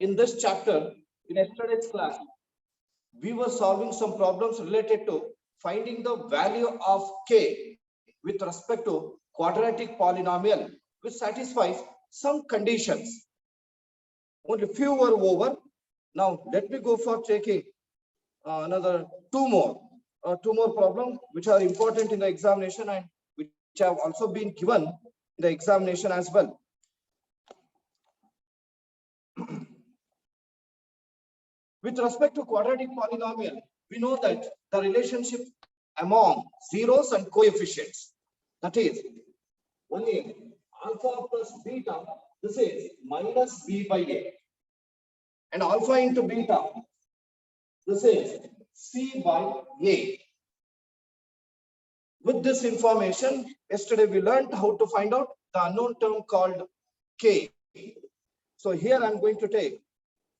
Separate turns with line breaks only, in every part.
in this chapter, in yesterday's class, we were solving some problems related to finding the value of k with respect to quadratic polynomial which satisfies some conditions. Only few were over. Now let me go for taking another two more problems which are important in the examination and which have also been given in the examination as well. With respect to quadratic polynomial, we know that the relationship among zeros and coefficients, that is only alpha plus beta, this is minus b by a, and alpha into beta, this is c by a. With this information, yesterday we learned how to find out the unknown term called k. So here I'm going to take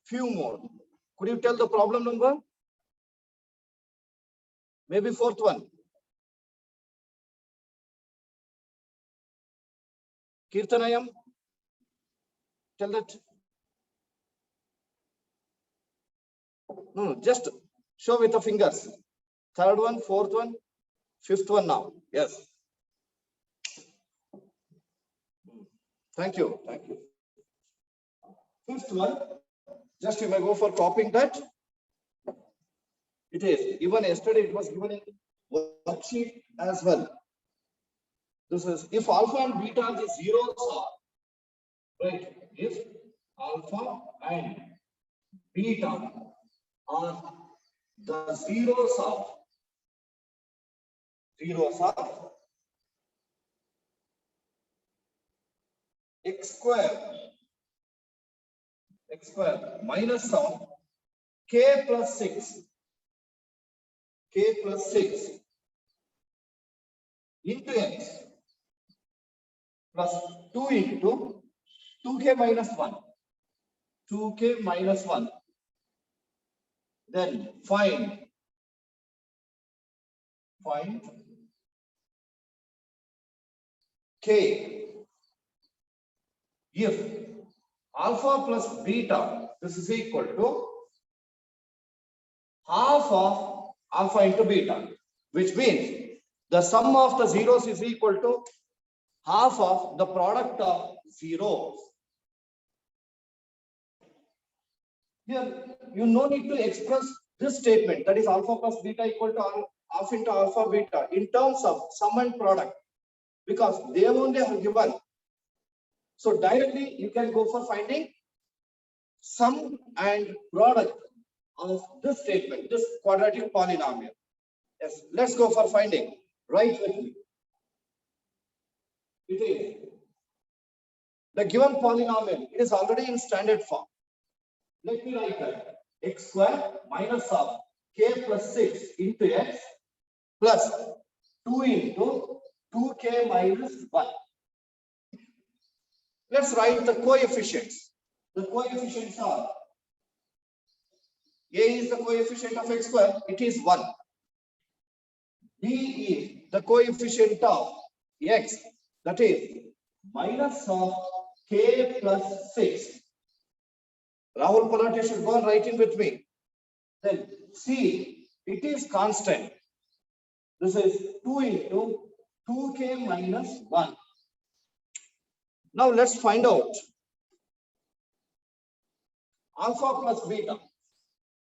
few more. Could you tell the problem number? Maybe fourth one. Kirtanayam, tell that. No, just show with the fingers. Third one, fourth one, fifth one now. Yes. Thank you. Thank you. Fifth one, just you may go for copying that. It is even yesterday, it was given in worksheet as well. This is if alpha and beta the zeros are, right? If alpha and beta are the zeros of x square minus of k plus 6 into x plus 2 into 2k minus 1, then find k if alpha plus beta, this is equal to half of alpha into beta, which means the sum of the zeros is equal to half of the product of zeros. Here you no need to express this statement, that is alpha plus beta equal to half into alpha beta in terms of sum and product, because they only are given. So directly you can go for finding sum and product of this statement, this quadratic polynomial. Yes, let's go for finding. Right with me. It is the given polynomial. It is already in standard form. Let me write that x square minus of k plus 6 into x plus 2 into 2k minus 1. Let's write the coefficients. The coefficients are a is the coefficient of x square, it is 1. B is the coefficient of x, that is minus of k plus 6. Rahul Palate should go and write in with me. Then C, it is constant. This is 2 into 2k minus 1. Now let's find out alpha plus beta.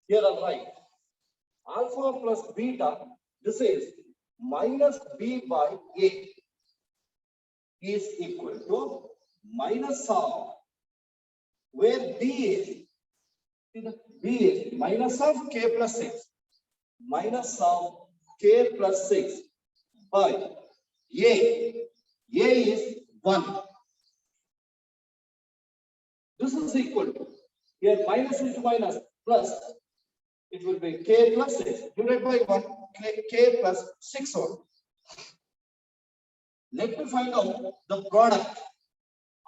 Here I'll write alpha plus beta, this is minus b by a, is equal to minus of, where b is minus of k plus 6, minus of k plus 6 by a is 1. This is equal to, here minus into minus plus, it will be k plus 6 divided by 1, k plus 6 whole. Let me find out the product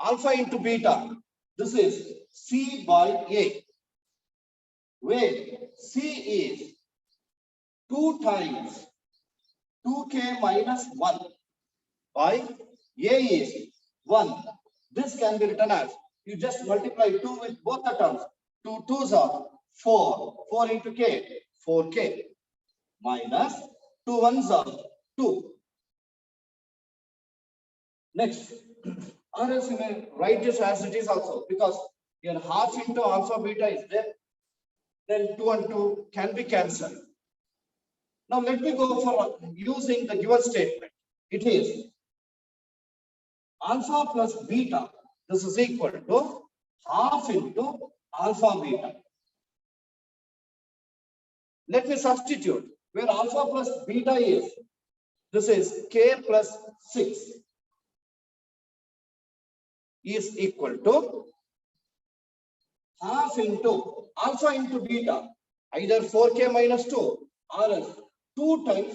alpha into beta. This is c by a, where c is 2 times 2k minus 1 by a is 1. This can be written as, you just multiply 2 with both the terms. 2 2s are 4. 4 into k, 4k minus 2 1s are 2. Next, or else you may write this as it is also, because your half into alpha beta is there. Then 2 and 2 can be cancelled. Now let me go for using the given statement. It is alpha plus beta. This is equal to half into alpha beta. Let me substitute where alpha plus beta is. This is k plus 6 is equal to half into alpha into beta, either 4k minus 2 or else 2 times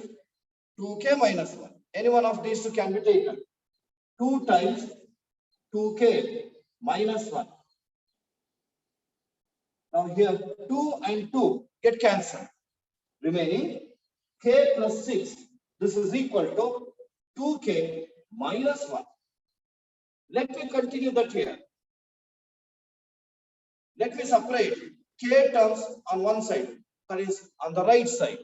2k minus 1. Any one of these two can be taken. 2 times 2k minus 1. Now here 2 and 2 get cancelled. Remaining k plus 6. This is equal to 2k minus 1. Let me continue that here. Let me separate k terms on one side, that is on the right side,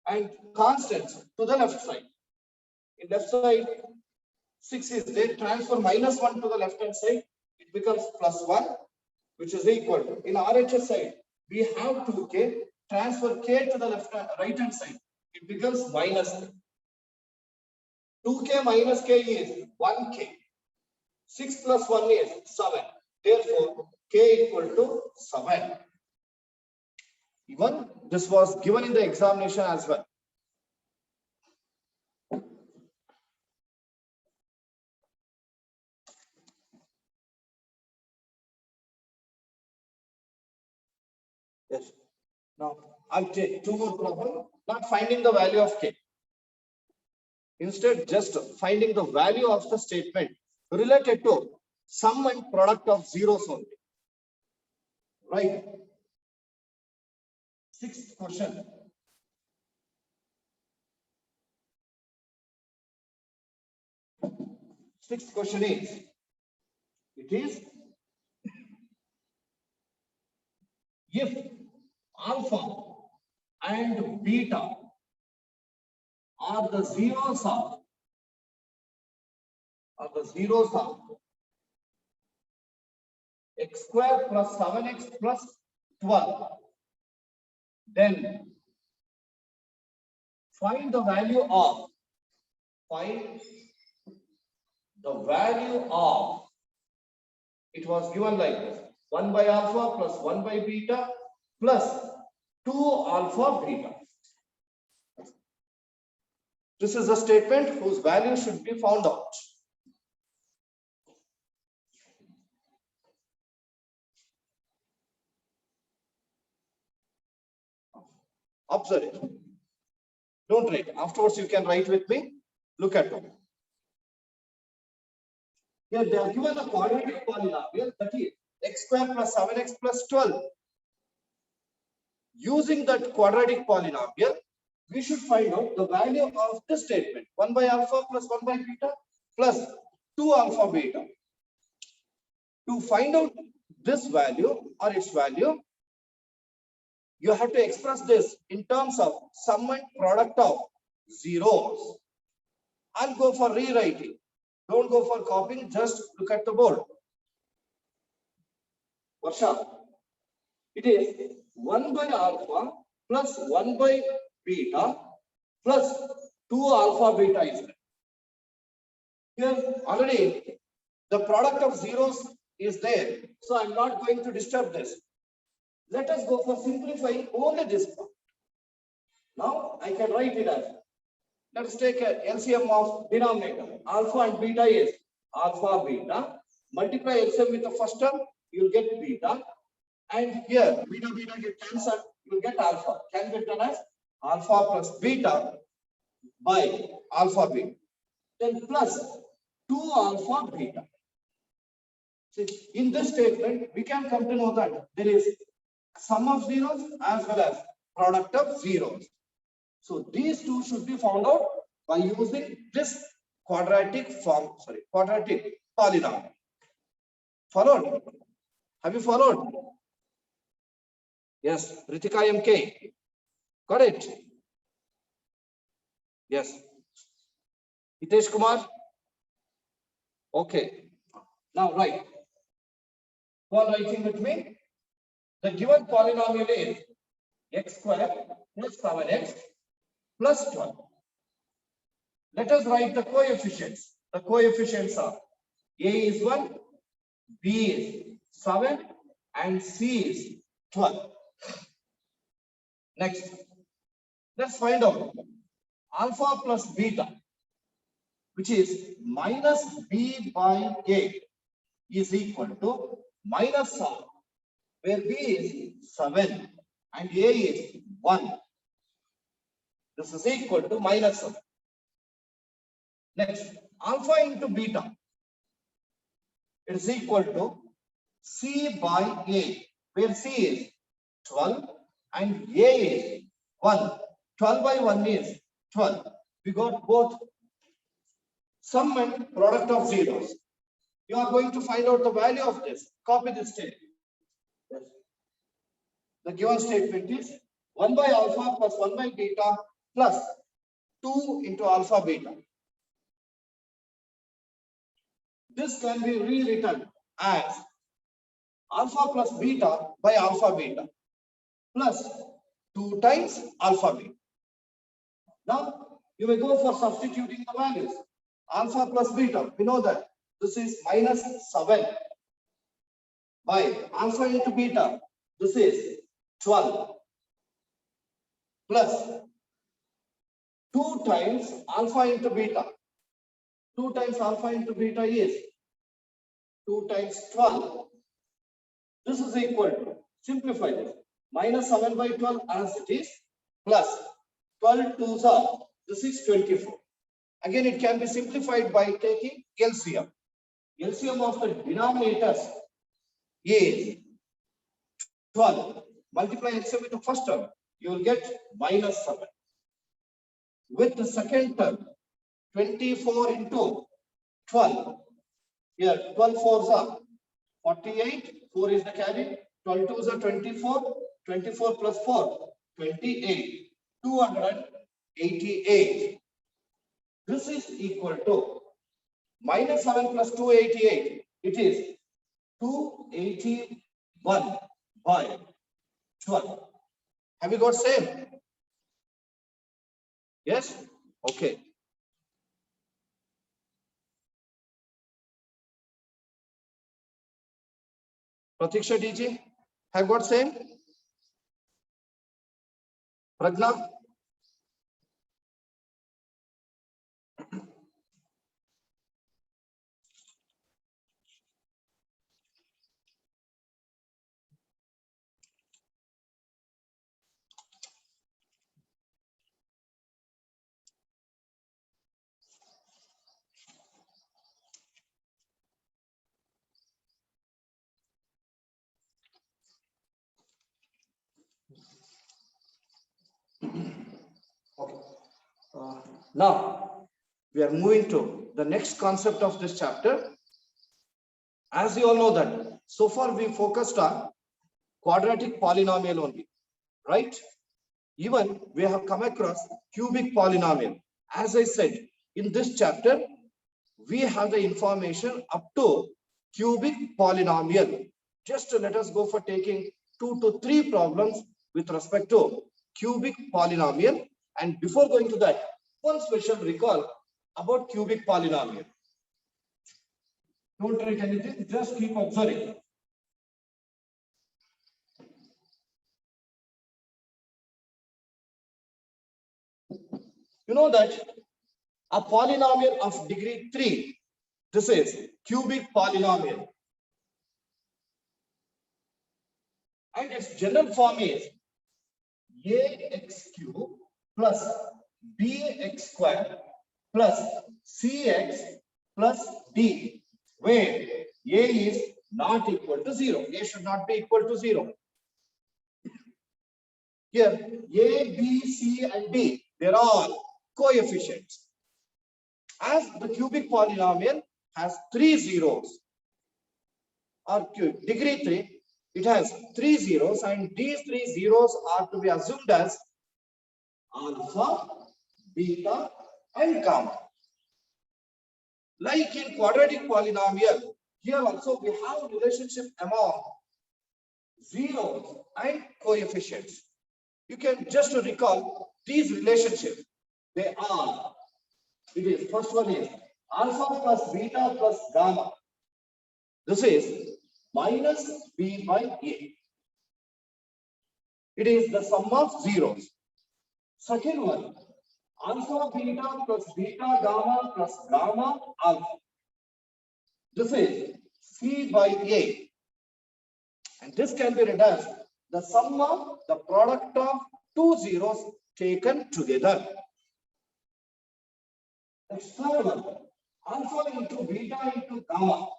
and constants to the left side. In left side, 6 is there. Transfer minus 1 to the left hand side. It becomes plus 1, which is equal to, in RHS side, we have 2k. Transfer k to the right hand side. It becomes minus 3. 2k minus k is 1k. 6 plus 1 is 7. Therefore, k equal to 7. Even this was given in the examination as well. Yes. Now, I'll take two more problems. Not finding the value of k. Instead, just finding the value of the statement related to sum and product of zeros only. Right. Sixth question. Sixth question is, it is if alpha and beta are the zeros of x square plus 7x plus 12, then find the value of it was given like this: 1 by alpha plus 1 by beta plus 2 alpha beta. This is a statement whose value should be found out. Observe it. Don't write. Afterwards, you can write with me. Look at it. Here they are given a quadratic polynomial, that is x square plus 7x plus 12. Using that quadratic polynomial, we should find out the value of this statement: 1 by alpha plus 1 by beta plus 2 alpha beta. To find out this value or its value, you have to express this in terms of sum and product of zeros. I'll go for rewriting. Don't go for copying, just look at the board. Varsha, it is 1 by alpha plus 1 by beta plus 2 alpha beta is there. Here already the product of zeros is there, so I'm not going to disturb this. Let us go for simplifying only this part. Now I can write it as, let's take a LCM of denominator. Alpha and beta is alpha beta. Multiply LCM with the first term, you'll get beta. And here beta get cancelled, you'll get alpha. Can be written as alpha plus beta by alpha beta. Then plus 2 alpha beta. See, in this statement, we can come to know that there is sum of zeros as well as product of zeros. So these two should be found out by using this quadratic polynomial. Followed? Have you followed? Yes, Ritika MK. Got it? Yes. Hitesh Kumar? Okay. Now, right. Who are writing with me? The given polynomial is x square plus 7x plus 12. Let us write the coefficients. The coefficients are a is 1, b is 7, and c is 12. Next, let's find out alpha plus beta, which is minus b by a, is equal to minus r, where b is 7 and a is 1. This is equal to minus 7. Next, alpha into beta, it is equal to c by a, where c is 12 and a is 1. 12 by 1 is 12. We got both sum and product of zeros. You are going to find out the value of this. Copy this statement. The given statement is 1 by alpha plus 1 by beta plus 2 into alpha beta. This can be rewritten as alpha plus beta by alpha beta plus 2 times alpha beta. Now, you may go for substituting the values. Alpha plus beta, we know that this is minus 7 by alpha into beta, this is 12 plus 2 times alpha into beta. 2 times alpha into beta is 2 times 12. This is equal to, simplify this, minus 7 by 12 as it is, plus 12 twos are, this is 24. Again, it can be simplified by taking LCM. LCM of the denominators is 12. Multiply LCM with the first term, you will get minus 7. With the second term, 24 into 12. Here, 12 fours are 48, 4 is the carry, 12 twos are 24, 24 plus 4, 28, 288. This is equal to minus 7 plus 288. It is 281 by 12. Have you got same? Yes? Okay. Pratiksha DG, have got same? Pragna? Okay. Now, we are moving to the next concept of this chapter. As you all know that, so far we focused on quadratic polynomial only, right? Even we have come across cubic polynomial. As I said, in this chapter, we have the information up to cubic polynomial. Just let us go for taking 2 to 3 problems with respect to cubic polynomial. And before going to that, one special recall about cubic polynomial. Don't write anything, just keep observing. You know that a polynomial of degree 3, this is cubic polynomial. And its general form is ax cube plus bx square plus cx plus d, where a is not equal to 0. A should not be equal to 0. Here, a, b, c, and d, they're all coefficients. As the cubic polynomial has 3 zeros, or degree 3, it has 3 zeros, and these 3 zeros are to be assumed as alpha, beta, and gamma. Like in quadratic polynomial, here also we have a relationship among zeros and coefficients. You can just recall these relationships. They are, it is first one is alpha plus beta plus gamma. This is minus b by a. It is the sum of zeros. Second one, alpha beta plus beta gamma plus gamma alpha. This is c by a. And this can be read as the sum of the product of two zeros taken together. Next third one, alpha into beta into gamma.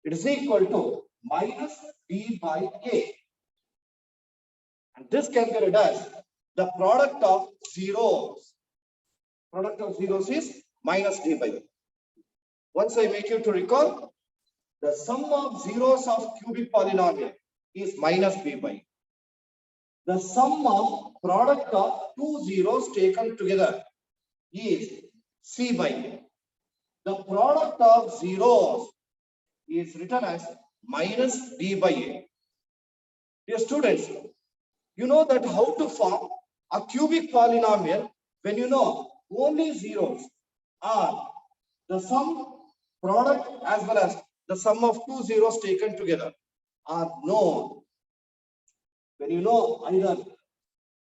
It is equal to minus b by a. And this can be read as the product of zeros. Product of zeros is minus d by a. Once I make you to recall, the sum of zeros of cubic polynomial is minus b by a. The sum of product of two zeros taken together is c by a. The product of zeros is written as minus d by a. Dear students, you know that how to form a cubic polynomial when you know only zeros are the sum product as well as the sum of two zeros taken together are known. When you know either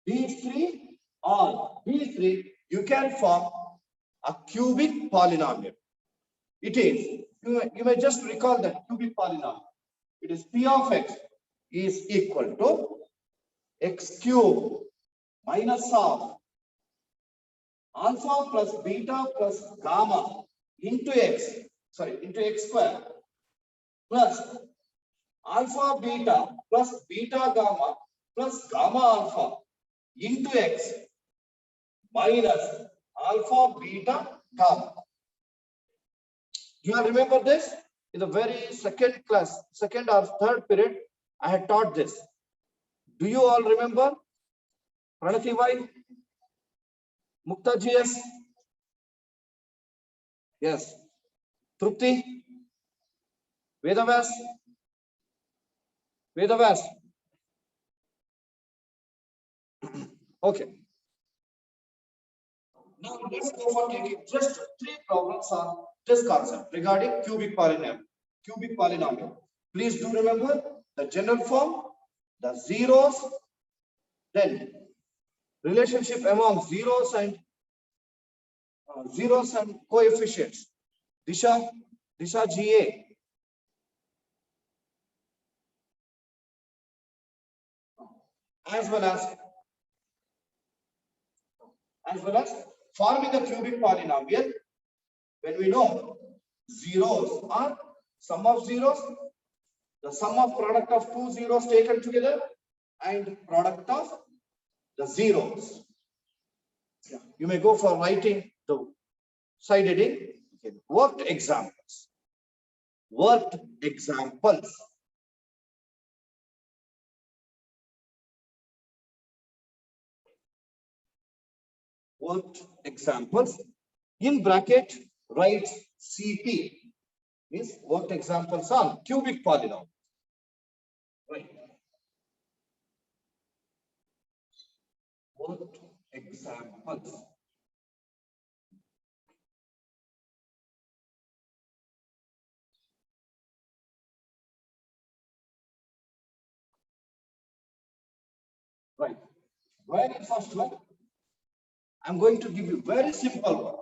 these three or these three, you can form a cubic polynomial. It is, you may just recall that cubic polynomial. It is p of x is equal to x cube minus of alpha plus beta plus gamma into x square plus alpha beta plus beta gamma plus gamma alpha into x minus alpha beta gamma. You all remember this? In the very second class, second or third period, I had taught this. Do you all remember? Pranati Vai? Mukta GS? Yes. Trupti? Vedavas? Vedavas? Okay. Now let's go for taking just 3 problems on this concept regarding cubic polynomial. Please do remember the general form, the zeros, then relationship among zeros and coefficients. Disha GA. As well as forming a cubic polynomial when we know zeros are sum of zeros, the sum of product of two zeros taken together, and product of the zeros. Yeah. You may go for writing the side heading. Okay. Worked examples. Worked examples. Worked examples. In bracket, write CP. Means worked examples on cubic polynomial. Right. Worked examples. Right. Very first one. I'm going to give you very simple one.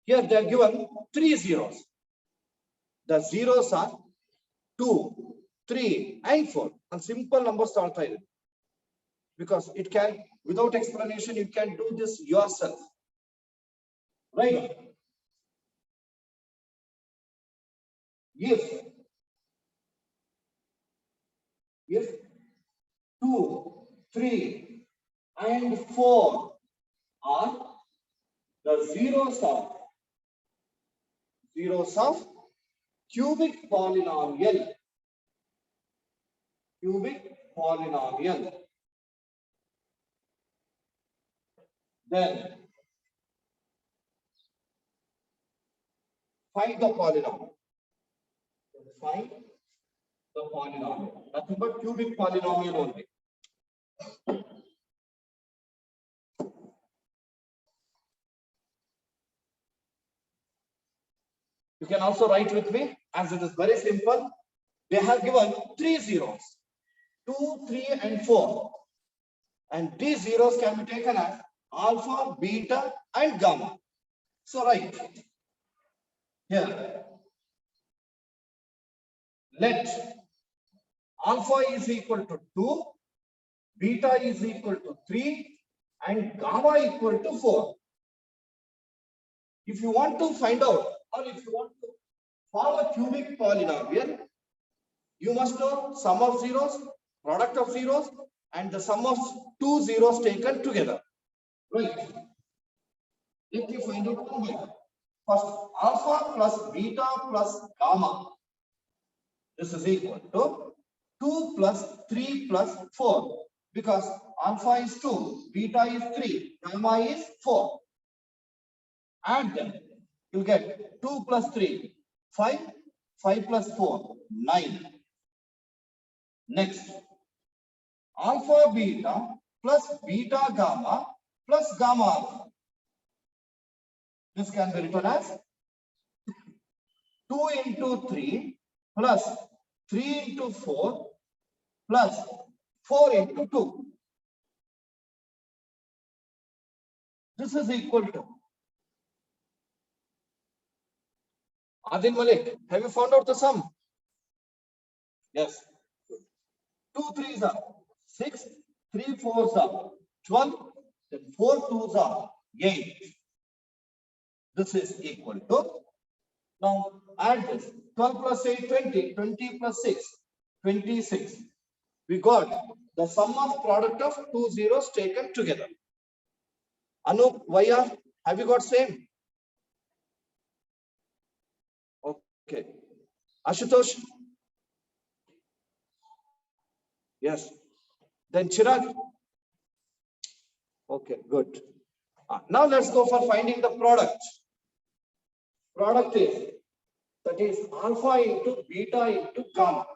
Here they are given 3 zeros. The zeros are 2, 3, and 4. And simple numbers are tried. Because it can, without explanation, you can do this yourself. Right? If 2, 3, and 4 are the zeros of zeros of cubic polynomial. Cubic polynomial. Then find the polynomial. Find the polynomial. Nothing but cubic polynomial only. You can also write with me, as it is very simple. They have given 3 zeros, 2, 3, and 4. And these zeros can be taken as alpha, beta, and gamma. So write here. Let alpha is equal to 2, beta is equal to 3, and gamma equal to 4. If you want to find out, or if you want to form a cubic polynomial, you must know sum of zeros, product of zeros, and the sum of two zeros taken together. Right. Let me find out one by one. First, alpha plus beta plus gamma. This is equal to 2 plus 3 plus 4. Because alpha is 2, beta is 3, gamma is 4. Add them. You'll get 2 plus 3, 5, 5 plus 4, 9. Next, alpha beta plus beta gamma plus gamma alpha. This can be written as 2 into 3 plus 3 into 4 plus 4 into 2. This is equal to. Adil Malik, have you found out the sum? Yes. 2 3s are 6, 3 4s are 12, then 4 2s are 8. This is equal to. Now add this. 12 plus 8, 20. 20 plus 6, 26. We got the sum of product of two zeros taken together. Anup, Vaya, have you got same? Okay. Ashutosh? Yes. Then Chirag? Okay, good. Now let's go for finding the product. Product is, that is alpha into beta into gamma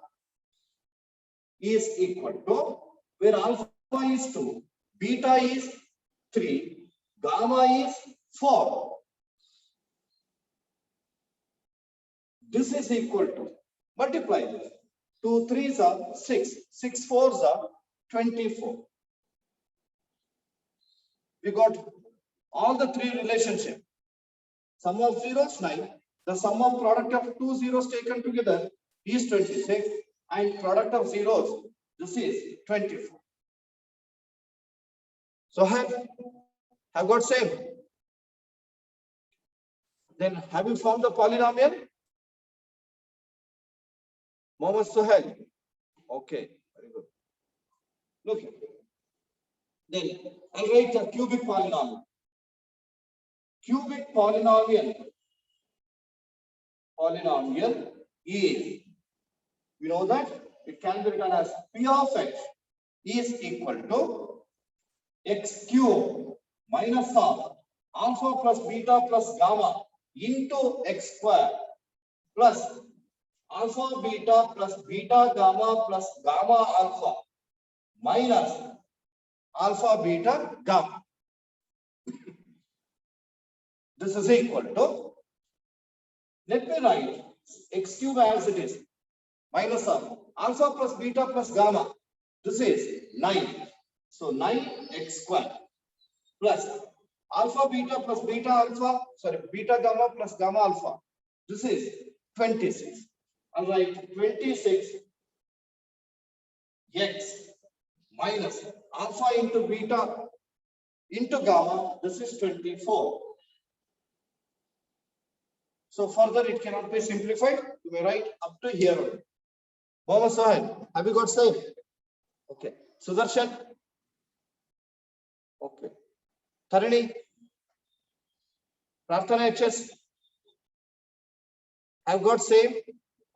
is equal to, where alpha is 2, beta is 3, gamma is 4. This is equal to, multiply this. 2 3s are 6, 6 4s are 24. We got all the three relationships. Sum of zeros 9. The sum of product of two zeros taken together is 26, and product of zeros, this is 24. So have got same. Then have you found the polynomial? Mohammed Suhail. Okay, very good. Look here. Then I'll write the cubic polynomial. Cubic polynomial is, we know that it can be written as P of x is equal to x cube minus of alpha plus beta plus gamma into x square plus alpha beta plus beta gamma plus gamma alpha minus alpha beta gamma. This is equal to, let me write x cube as it is, minus of alpha plus beta plus gamma. This is 9. So 9x square plus alpha beta plus beta alpha, beta gamma plus gamma alpha. This is 26. I'll write 26 x minus alpha into beta into gamma. This is 24. So further it cannot be simplified. You may write up to here only. Mohammed Sahil, have you got same? Okay. Sudarshan? Okay. Tarini? Prarthana HS? I've got same.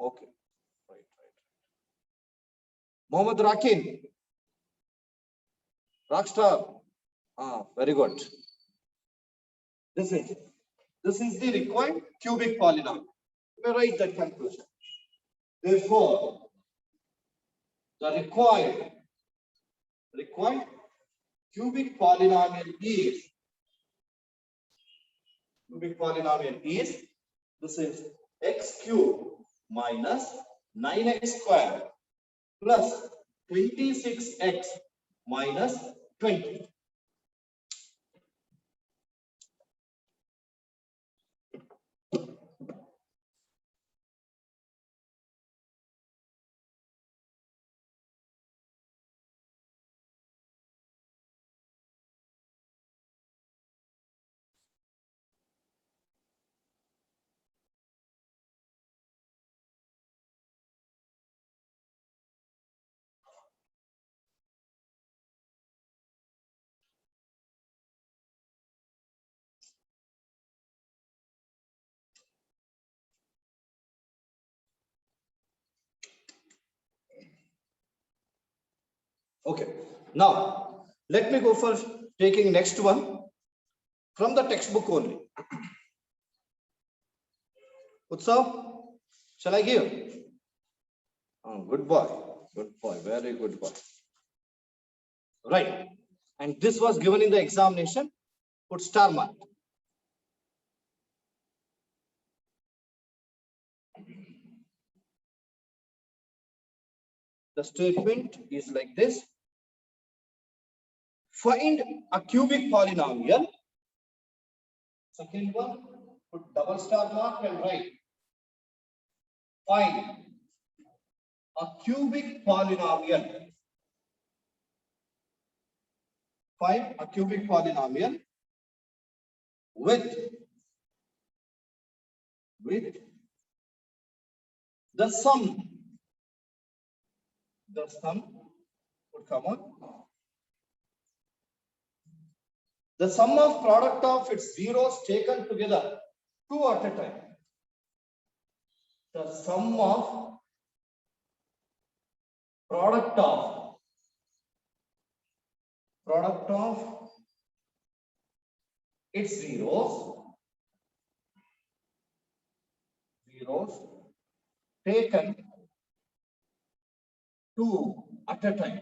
Okay. Right. Mohammed Rakin. Rockstar. Very good. This is the required cubic polynomial. We write that conclusion. Therefore, the required cubic polynomial is this is x cube minus 9x square plus 26x minus 20. Okay. Now, let me go for taking next one from the textbook only. Utsav, shall I give? Oh, good boy. Very good boy. Right. And this was given in the examination. Put star mark. The statement is like this. Find a cubic polynomial. Second one, put double star mark and write. Find a cubic polynomial. Find a cubic polynomial with the sum would come on. The sum of product of its zeros taken together, two at a time. The sum of product of its zeros taken two at a time.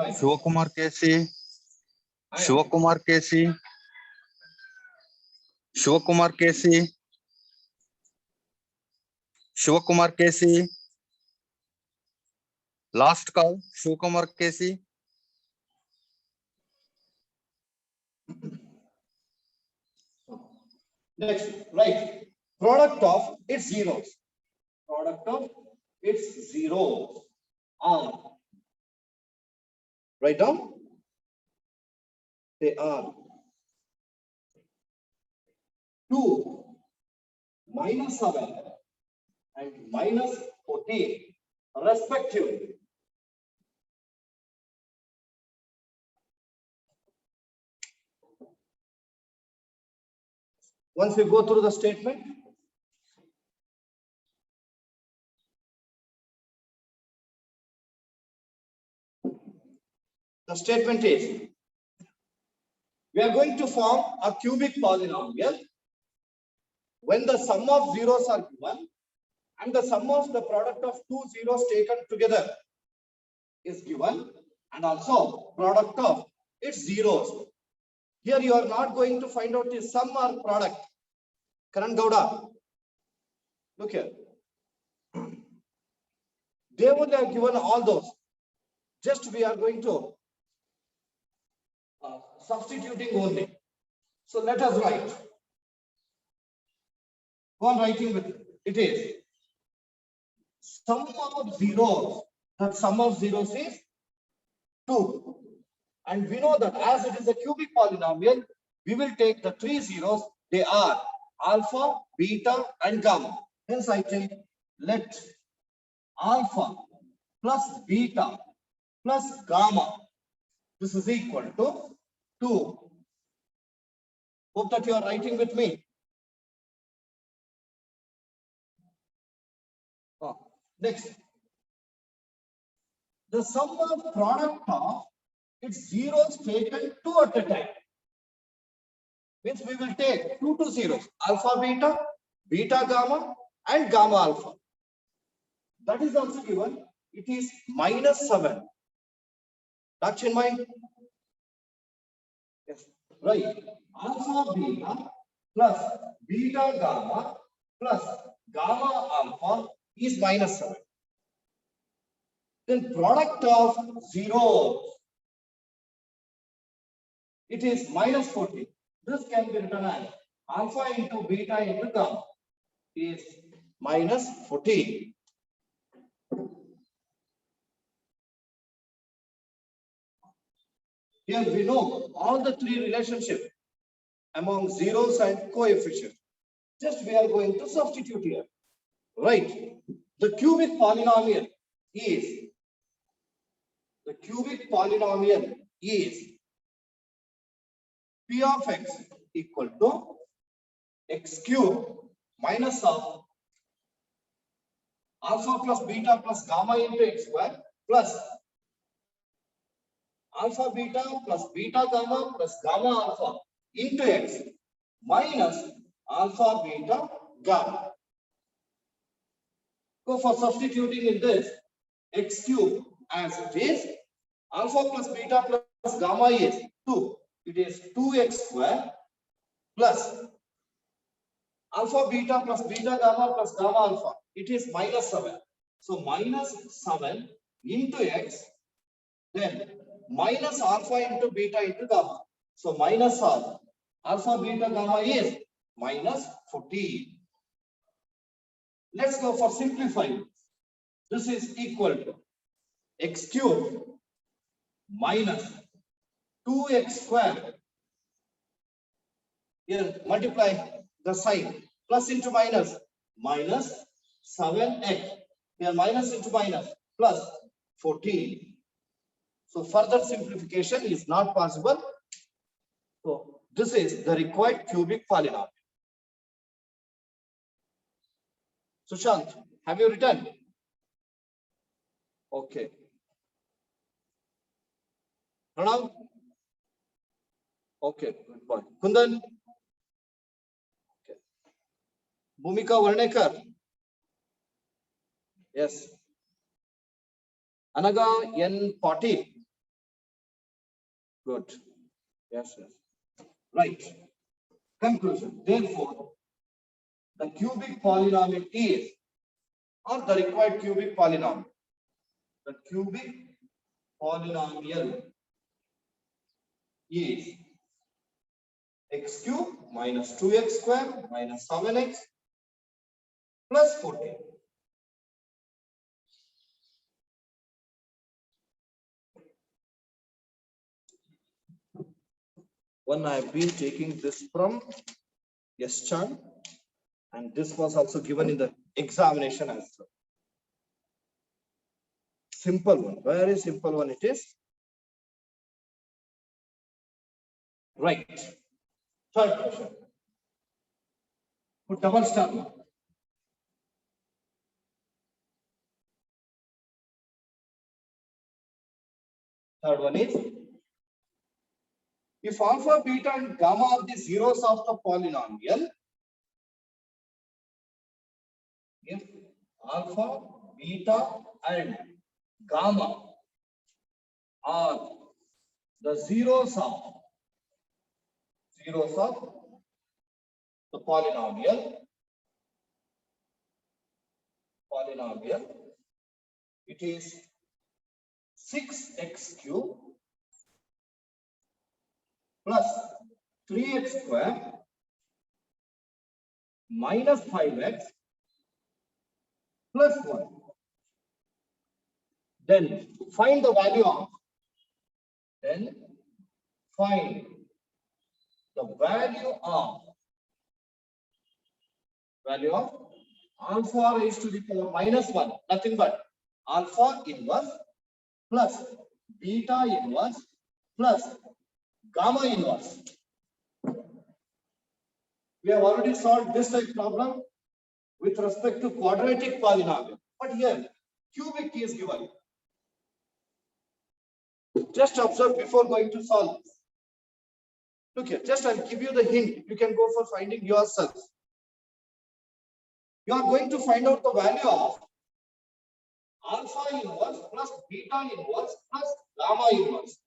Shivakumar KC. Last call, Shivakumar KC.
Next, right. Product of its zeros. Are. Write down. They are 2 minus 7 and minus 14 respectively. Once we go through the statement, the statement is, we are going to form a cubic polynomial when the sum of zeros are given and the sum of the product of two zeros taken together is given, and also product of its zeros. Here you are not going to find out the sum or product. Karan Gowda, look here. They would have given all those. Just we are going to substituting only. So let us write. Go on writing with it. It is sum of zeros. The sum of zeros is 2. And we know that as it is a cubic polynomial, we will take the 3 zeros. They are alpha, beta, and gamma. Hence I take let alpha plus beta plus gamma. This is equal to 2. Hope that you are writing with me. Next, the sum of product of its zeros taken two at a time. Means we will take 2 to zeros, alpha beta, beta gamma, and gamma alpha. That is also given. It is -7. Touch in mind. Yes. Right. Alpha beta plus beta gamma plus gamma alpha is -7. Then product of zeros, it is -14. This can be written as alpha into beta into gamma is -14. Here we know all the three relationships among zeros and coefficients. Just we are going to substitute here. Right. The cubic polynomial is P of x equal to x cube minus of alpha plus beta plus gamma into x square plus alpha beta plus beta gamma plus gamma alpha into x minus alpha beta gamma. So for substituting in this, x cube as it is, alpha plus beta plus gamma is 2. It is 2x square plus alpha beta plus beta gamma plus gamma alpha. It is -7. So -7 into x, then minus alpha into beta into gamma. So minus alpha beta gamma is -14. Let's go for simplifying. This is equal to x cube minus 2x square. Here multiply the sign, plus into minus, minus 7x. Here minus into minus, plus 14. So further simplification is not possible. So this is the required cubic polynomial. Sushant, have you written? Okay. Pranav? Okay, good boy. Kundan? Okay. Bhumika Varnekar? Yes. Anaga N. Patil? Good. Yes, yes. Right. Conclusion. Therefore, the cubic polynomial is, or the required cubic polynomial. The cubic polynomial is x cube minus 2x square minus 7x plus 14. One I have been taking this from Yaschan, and this was also given in the examination as well. Simple one, very simple one it is. Right. Third question. Put double star mark. Third one is, if alpha, beta, and gamma are the zeros of the polynomial, if alpha, beta, and gamma are the zeros of the polynomial, it is 6x cube plus 3x square minus 5x plus 1. Then find the value of, value of alpha raised to the power -1, nothing but alpha inverse plus beta inverse plus gamma inverse. We have already solved this type problem with respect to quadratic polynomial, but here cubic is given. Just observe before going to solve this. Look here, just I'll give you the hint. You can go for finding yourself. You are going to find out the value of alpha inverse plus beta inverse plus gamma inverse.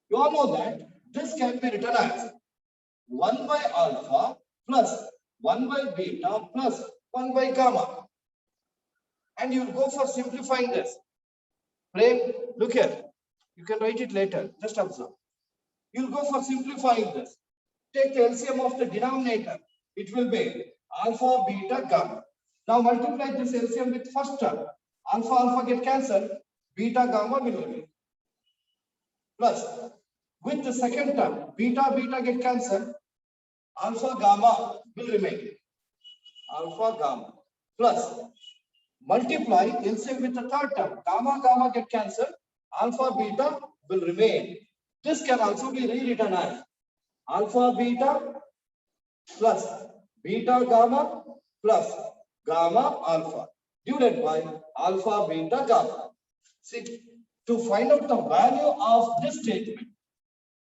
You all know that this can be written as 1 by alpha plus 1 by beta plus 1 by gamma. And you will go for simplifying this. Prem, look here. You can write it later. Just observe. You will go for simplifying this. Take the LCM of the denominator. It will be alpha, beta, gamma. Now multiply this LCM with first term. Alpha, alpha get cancelled. Beta, gamma will remain. Plus, with the second term, beta, beta get cancelled. Alpha, gamma will remain. Alpha, gamma. Plus, multiply LCM with the third term. Gamma, gamma get cancelled. Alpha, beta will remain. This can also be rewritten as alpha, beta plus beta, gamma plus gamma, alpha divided by alpha, beta, gamma. See, to find out the value of this statement,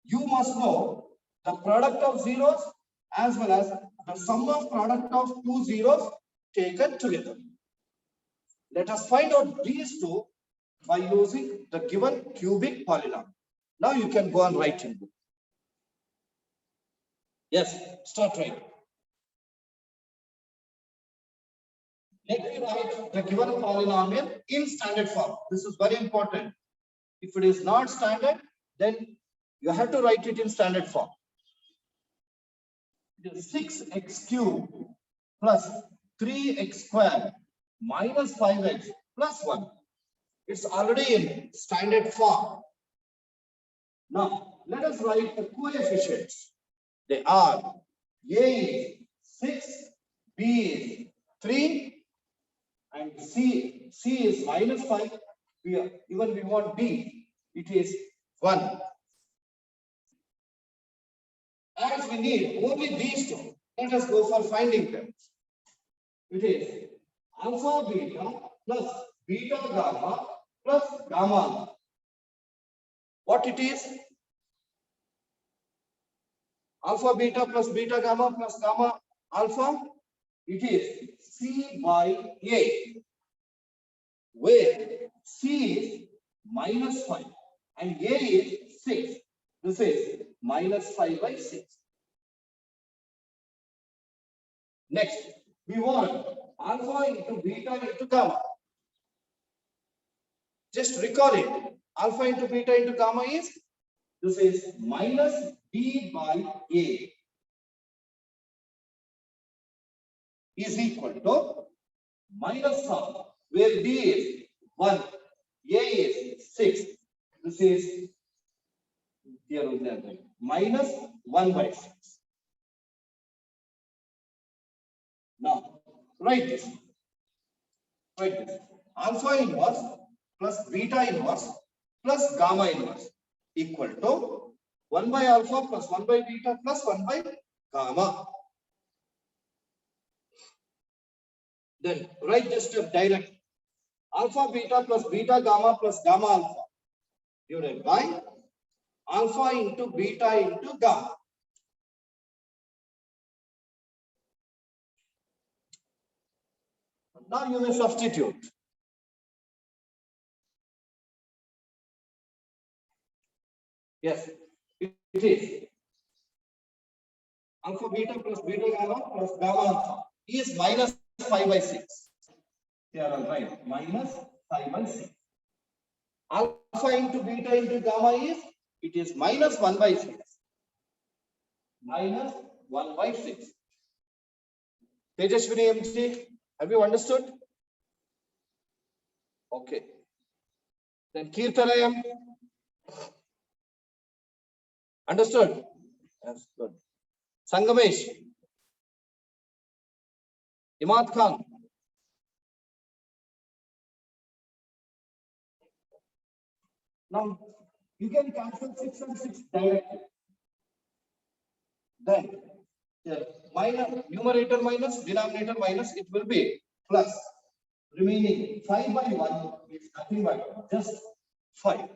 you must know the product of zeros as well as the sum of product of two zeros taken together. Let us find out these two by using the given cubic polynomial. Now you can go and write in. Yes, start writing. Let me write the given polynomial in standard form. This is very important. If it is not standard, then you have to write it in standard form. It is 6x cubed plus 3x squared minus 5x plus 1. It's already in standard form. Now, let us write the coefficients. They are A is 6, B is 3, and C is minus 5. Even we want B, it is 1. As we need only these two, let us go for finding them. It is alpha beta plus beta gamma plus gamma alpha. What it is? Alpha beta plus beta gamma plus gamma alpha. It is C by A, where C is minus 5 and A is 6. This is minus 5 by 6. Next, we want alpha into beta into gamma. Just recall it. Alpha into beta into gamma is, this is minus B by A is equal to minus of, where B is 1, A is 6. This is here minus 1 by 6. Now, write this. Write this. Alpha inverse plus beta inverse plus gamma inverse equal to 1 by alpha plus 1 by beta plus 1 by gamma. Then write this step directly. Alpha beta plus beta gamma plus gamma alpha divided by alpha into beta into gamma. Now you may substitute. Yes, it is alpha beta plus beta gamma plus gamma alpha is minus 5 by 6. Here I'll write minus 5 by 6. Alpha into beta into gamma is, it is minus 1 by 6. Minus 1 by 6. Tejaswini MG, have you understood? Okay. Then Kirtanayam. Understood? That's good. Sangamesh. Imad Khan. Now, you can cancel 6 and 6 directly. Then, minus, numerator minus, denominator minus, it will be plus. remaining 5 by 1 is nothing but just 5.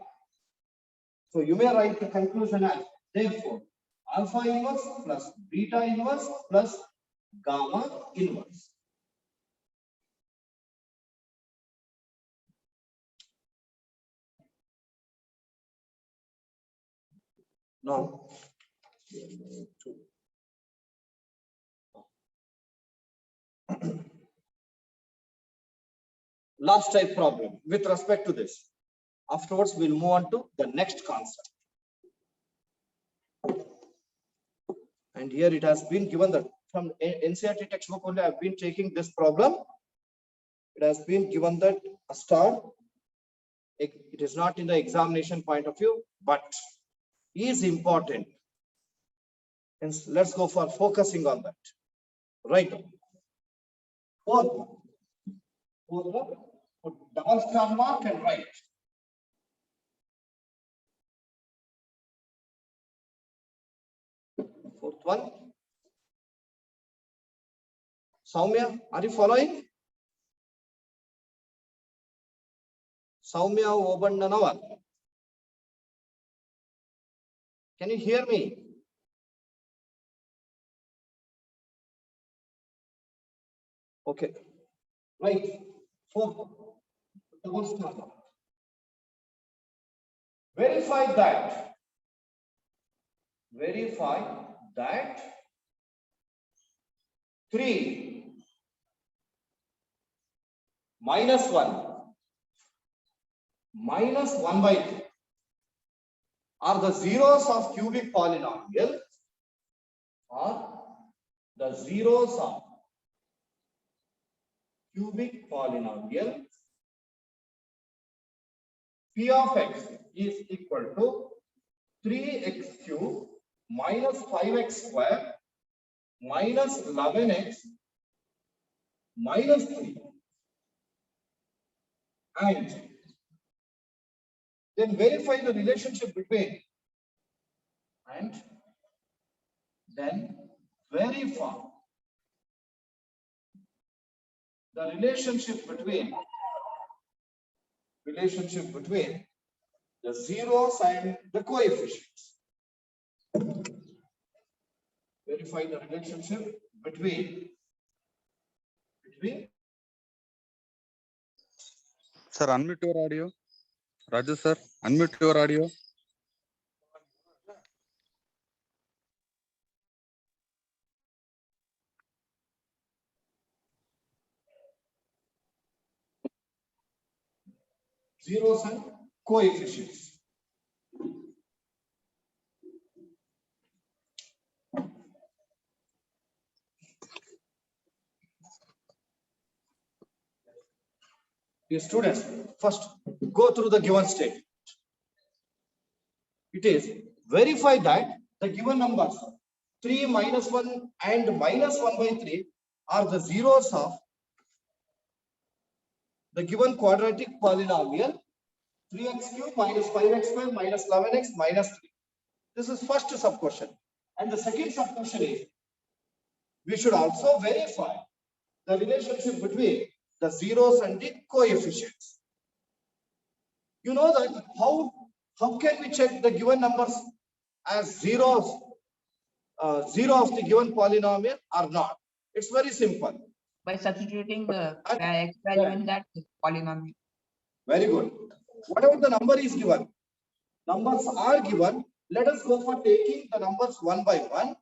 So you may write the conclusion as therefore alpha inverse plus beta inverse plus gamma inverse. Now, last type problem with respect to this. Afterwards, we'll move on to the next concept. And here it has been given that from NCERT textbook only I've been taking this problem. It has been given that a star. It is not in the examination point of view, but is important. And let's go for focusing on that. Right. Fourth one, put double star mark and write. Fourth one. Soumya, are you following? Soumya Obandanawal. Can you hear me? Okay. Right. Fourth. Double star mark. Verify that 3 minus 1 minus 1 by 3 are the zeros of cubic polynomial, or the zeros of cubic polynomial P of x is equal to 3x cube minus 5x square minus 11x minus 3. And then verify the relationship between, and then verify the relationship between the zeros and the coefficients. Verify the relationship between
Sir, unmute your audio. Raju sir, unmute your audio.
zeros and coefficients. Dear students, first go through the given statement. It is verify that the given numbers 3 minus 1 and minus 1 by 3 are the zeros of the given quadratic polynomial 3x cube minus 5x square minus 11x minus 3. This is first sub question. And the second sub question is, we should also verify the relationship between the zeros and the coefficients. You know that how can we check the given numbers as zeros, zero of the given polynomial or not? It's very simple.
By substituting the x value in that polynomial.
Very good. Whatever the number is given, numbers are given. Let us go for taking the numbers one by one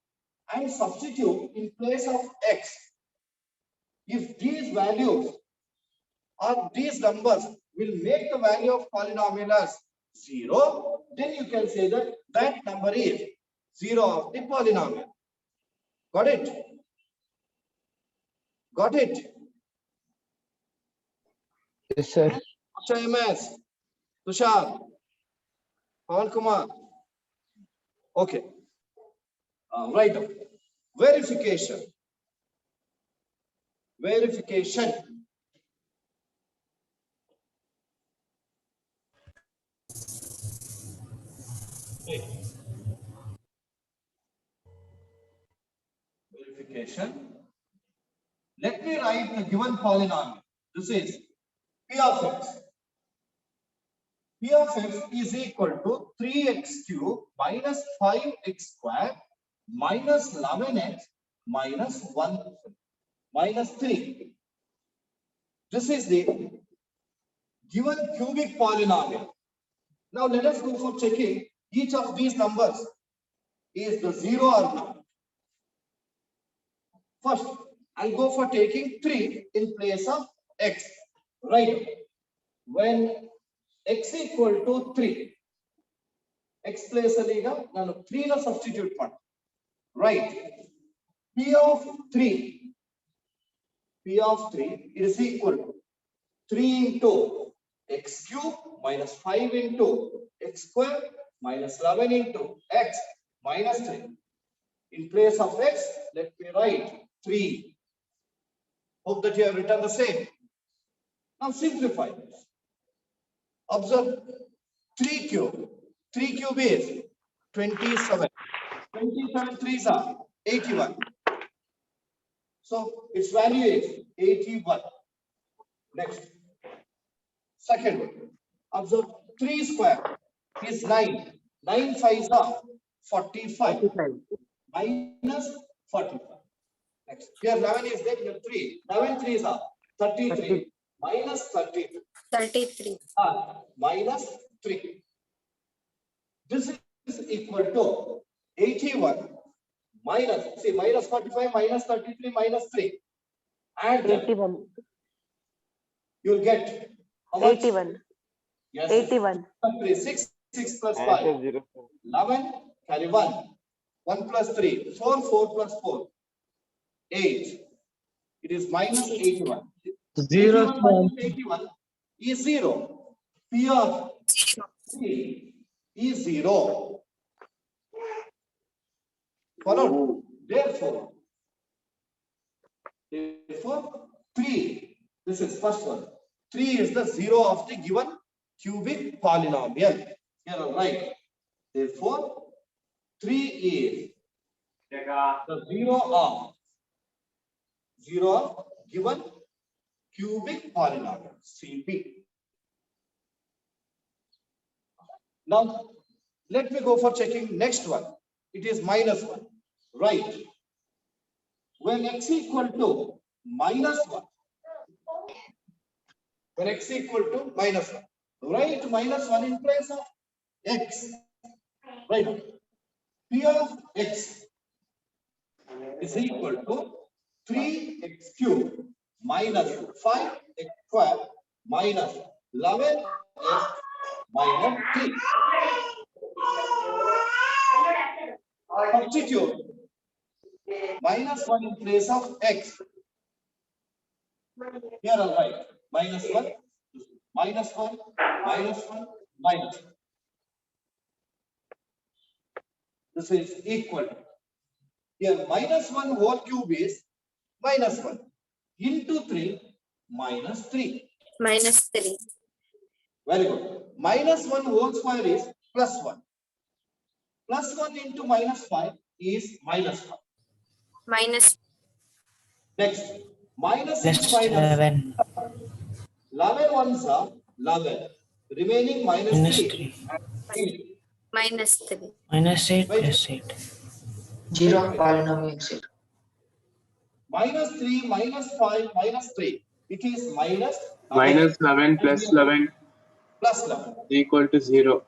and substitute in place of x. If these values or these numbers will make the value of polynomial as 0, then you can say that that number is 0 of the polynomial. Got it? Got it?
Yes, sir.
MS, Tushar, Pawan Kumar. Okay. Right. Verification. Verification. Verification. Let me write the given polynomial. This is P of x. P of x is equal to 3x cube minus 5x square minus 11x minus 1 minus 3. This is the given cubic polynomial. Now let us go for checking each of these numbers is the 0 or not. First, I'll go for taking 3 in place of x. Right. When x equal to 3, x place aliga nanu 3 na substitute ಮಾಡಿ. Right. P of 3 is equal to 3 into x cube minus 5 into x square minus 11 into x minus 3. In place of x, let me write 3. Hope that you have written the same. Now simplify this. Observe 3 cube. 3 cube is 27. 27 threes are 81. So its value is 81. Next. Second one. Observe 3 square is 9. 9 fives are 45. Minus 45. Next. Here 11 is there, here 3. 11 threes are 33. Minus 33.
33.
Minus 3. This is equal to 81 minus, see, minus 45 minus 33 minus 3. Add them.
81.
You'll get how much?
81.
Yes.
81.
6, 6 plus 5. 11, carry 1. 1 plus 3, 4, 4 plus 4. 8. It is minus 81. 81 minus 81 is 0. P of 3 is 0. Followed. Therefore, 3. This is first one. 3 is the 0 of the given cubic polynomial. Here I'll write. Therefore, 3 is the 0 of given cubic polynomial CP. Now, let me go for checking next one. It is minus 1. Right. When x equal to minus 1. When x equal to minus 1. Write minus 1 in place of x. Right. P of x is equal to 3x cube minus 5x square minus 11x minus 3. Substitute minus 1 in place of x. Here I'll write minus 1, minus 1, minus 1, minus 1. This is equal to. Here minus 1 whole cube is minus 1 into 3 minus 3.
Minus 3.
Very good. Minus 1 whole square is plus 1. Plus 1 into minus 5 is minus 1.
Minus.
Next. Minus
Plus
6 minus
11.
11 ones are 11. Remaining minus
Minus
3.
3.
Minus 3.
Minus 8
Wait.
plus 8.
Zero polynomial set.
Minus 3, minus 5, minus 3. It is minus
Minus 11 plus 11
plus 11.
equal to 0.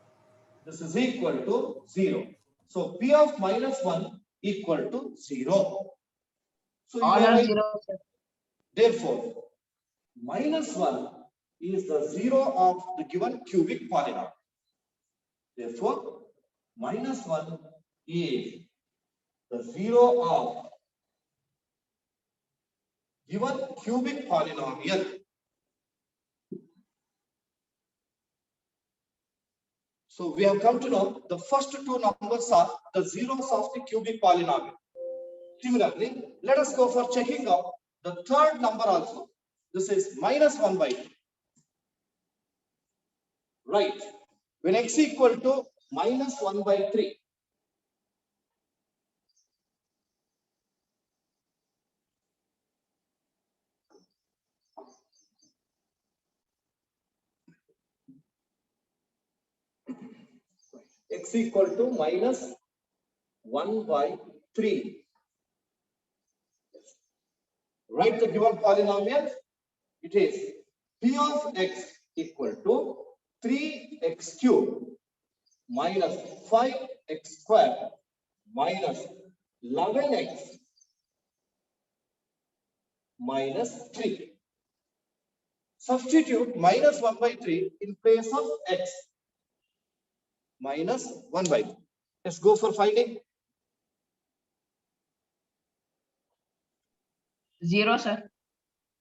This is equal to 0. So P of minus 1 equal to 0. So you
All
may
are
write,
zero, sir.
therefore, minus 1 is the 0 of the given cubic polynomial. Therefore, minus 1 is the 0 of given cubic polynomial. So we have come to know the first two numbers are the zeros of the cubic polynomial. Similarly, let us go for checking out the third number also. This is minus 1 by 2. Right. When x equal to minus 1 by 3. x equal to minus 1 by 3. Write the given polynomial. It is p of x equal to 3x cube minus 5x square minus 11x minus 3. Substitute minus 1 by 3 in place of x. Minus 1 by 3. Let's go for finding.
0, sir.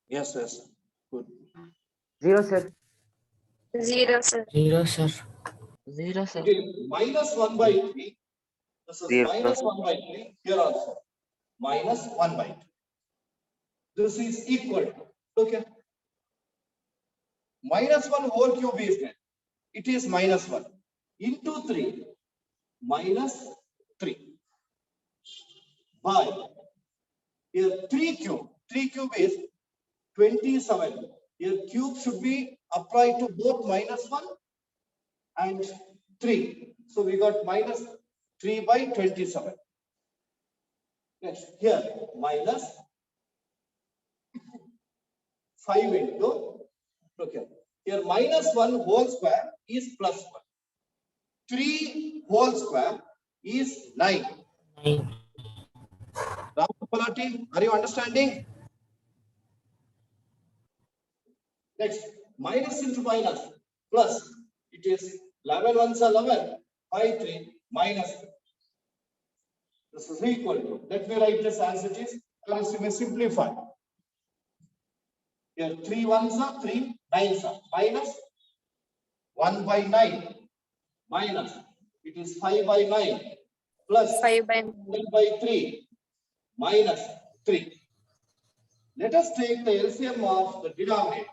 Yes, yes. Good.
0, sir.
0, sir.
0, sir.
0, sir.
Okay, minus 1 by 3. This is
Zero.
minus 1 by 3. Here also. Minus 1 by 3. This is equal to. Okay. Minus 1 whole cube is there. It is minus 1. Into 3. Minus 3. By. Here 3 cube. 3 cube is 27. Here cube should be applied to both minus 1 and 3. So we got minus 3 by 27. Next, here minus 5 into, okay. Here minus 1 whole square is plus 1. 3 whole square is 9.
9.
Rahul Palati, are you understanding? Next, minus into minus, plus, it is 11 ones are 11, 5, 3, minus 3. This is equal to, let me write this as it is, or else you may simplify. Here 3 ones are 3, 9s are, minus 1 by 9, minus, it is 5 by 9, plus
5 by
1 by 3, minus 3. Let us take the LCM of the denominator.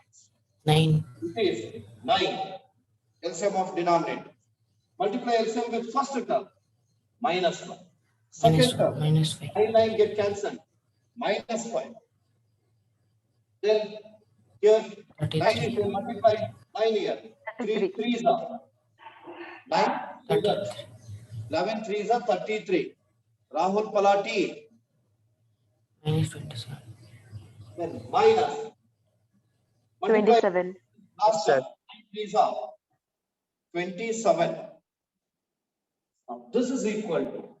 9.
It is 9. LCM of denominator. Multiply LCM with first term. Minus 1. Second term.
Minus 5.
9 get cancelled. Minus 5. Then here 9
33.
if you multiply 9 here. 3 3s are 9. 11 3s are 33. Rahul Palati.
Minus 27.
Then minus. Multiply
27.
last term. 3s are 27. Now this is equal to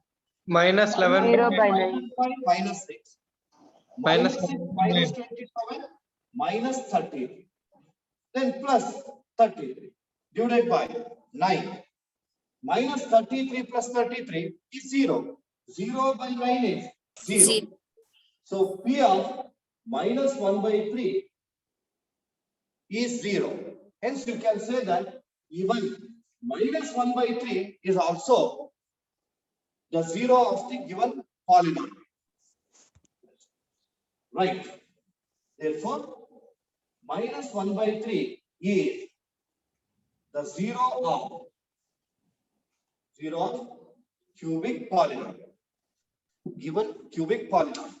Minus 11.
0 by 9.
minus 6.
Minus
6 minus 27 minus 30. Then plus 33 divided by 9. Minus 33 plus 33 is 0. 0 by 9 is 0.
0.
So P of minus 1 by 3 is 0. Hence you can say that even minus 1 by 3 is also the 0 of the given polynomial. Right. Therefore, minus 1 by 3 is the 0 of cubic polynomial. Given cubic polynomial.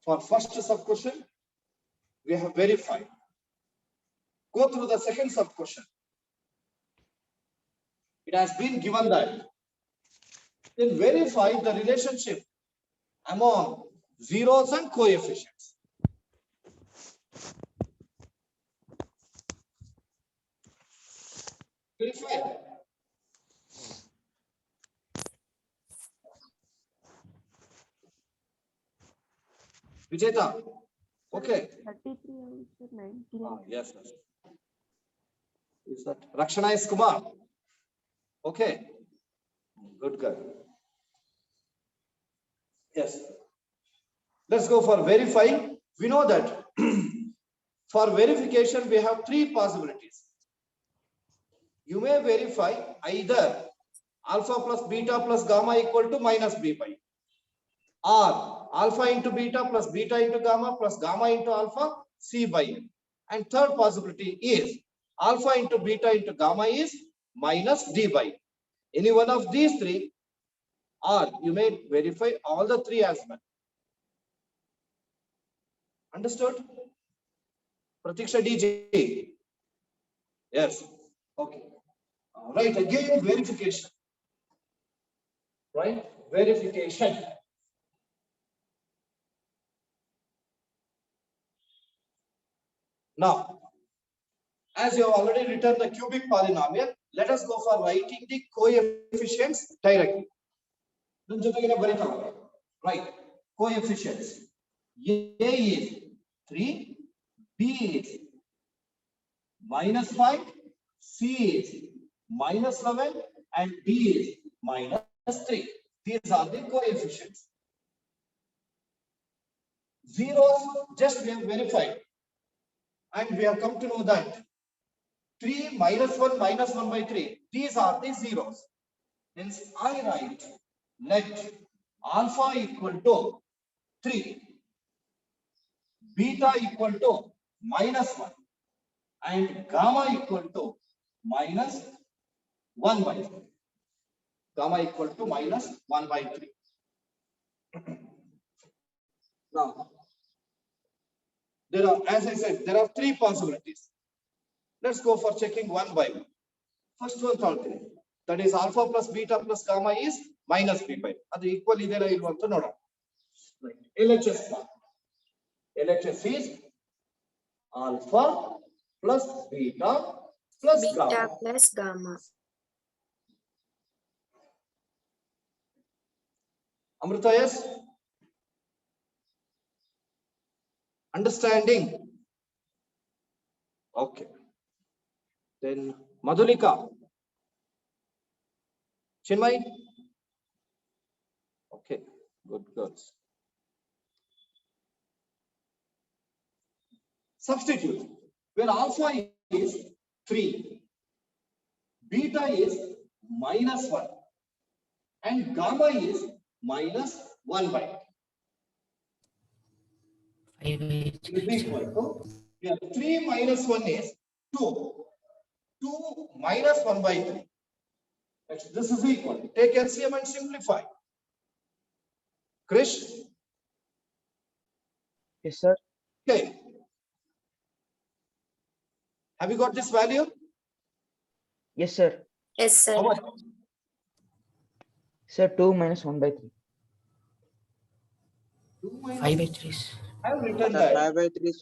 For first sub question, we have verified. Go through the second sub question. It has been given that. Then verify the relationship among zeros and coefficients. Verify. Vijeta. Okay.
33 also 19.
Yes. Is that Rakshana is Kumar? Okay. Good girl. Yes. Let's go for verifying. We know that for verification, we have three possibilities. You may verify either alpha plus beta plus gamma equal to minus b pi, or alpha into beta plus beta into gamma plus gamma into alpha c by n. And third possibility is alpha into beta into gamma is minus d by n. Any one of these three, or you may verify all the three as well. Understood? Pratiksha DJ. Yes. Okay. Right. Again, verification. Right. Verification. Now, as you have already written the cubic polynomial, let us go for writing the coefficients directly. Right. Coefficients. A is 3, B is -5, C is -11, and D is -3. These are the coefficients. Zeros, just we have verified. And we have come to know that 3 minus 1 minus 1 by 3. These are the zeros. Hence, I write let alpha equal to 3, beta equal to -1, and gamma equal to -1 by 3. Gamma equal to -1 by 3. Now, there are, as I said, there are 3 possibilities. Let's go for checking one by one. First one thought, that is alpha plus beta plus gamma is -b by. That equal idera ilva anta nodoಣ. LHS part. LHS is alpha plus beta plus
Beta
gamma.
plus gamma.
Amrita, yes? Understanding? Okay. Then Madhulika. Chinmay? Okay, good girls. Substitute. Where alpha is 3, beta is -1, and gamma is -1 by.
5 by
Is
3,
equal to, yeah, 3 minus 1 is 2. 2 minus 1 by 3. This is equal. Take LCM and simplify. Krish?
Yes, sir.
Okay. Have you got this value?
Yes, sir.
Yes, sir.
How much?
Sir, 2 minus 1 by 3.
2 minus
5 by 3,
I have written that.
5 by 3.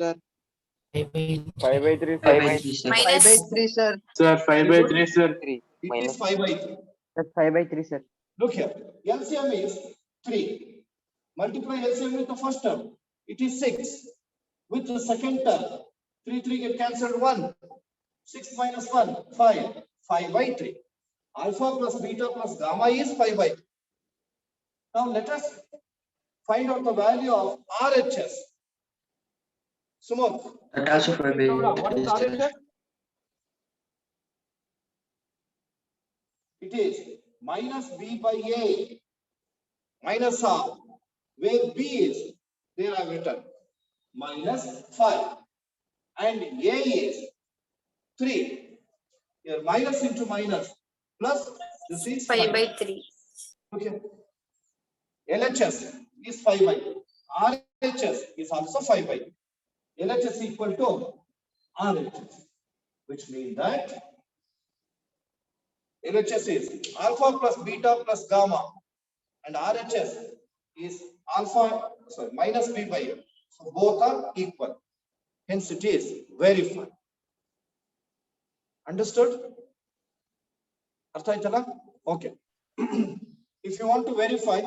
5 by 3.
5 by 3, sir.
Minus
3, sir.
Sir, 5 by 3, sir.
3.
It is 5 by 3.
That's 5 by 3, sir.
Look here. LCM is 3. Multiply LCM with the first term. It is 6. With the second term, 3 get cancelled 1. 6 minus 1, 5. 5 by 3. Alpha plus beta plus gamma is 5 by 3. Now let us find out the value of RHS. Sumant.
That also 5 by
What is
3, sir.
RHS? It is minus B by A minus R, where B is, there I have written, -5, and A is 3. Here minus into minus, plus this is
5 by 3.
Okay. LHS is 5 by 3. RHS is also 5 by 3. LHS equal to RHS, which means that LHS is alpha plus beta plus gamma, and RHS is minus B by A. So both are equal. Hence it is verified. Understood? Artha aitala? Okay. If you want to verify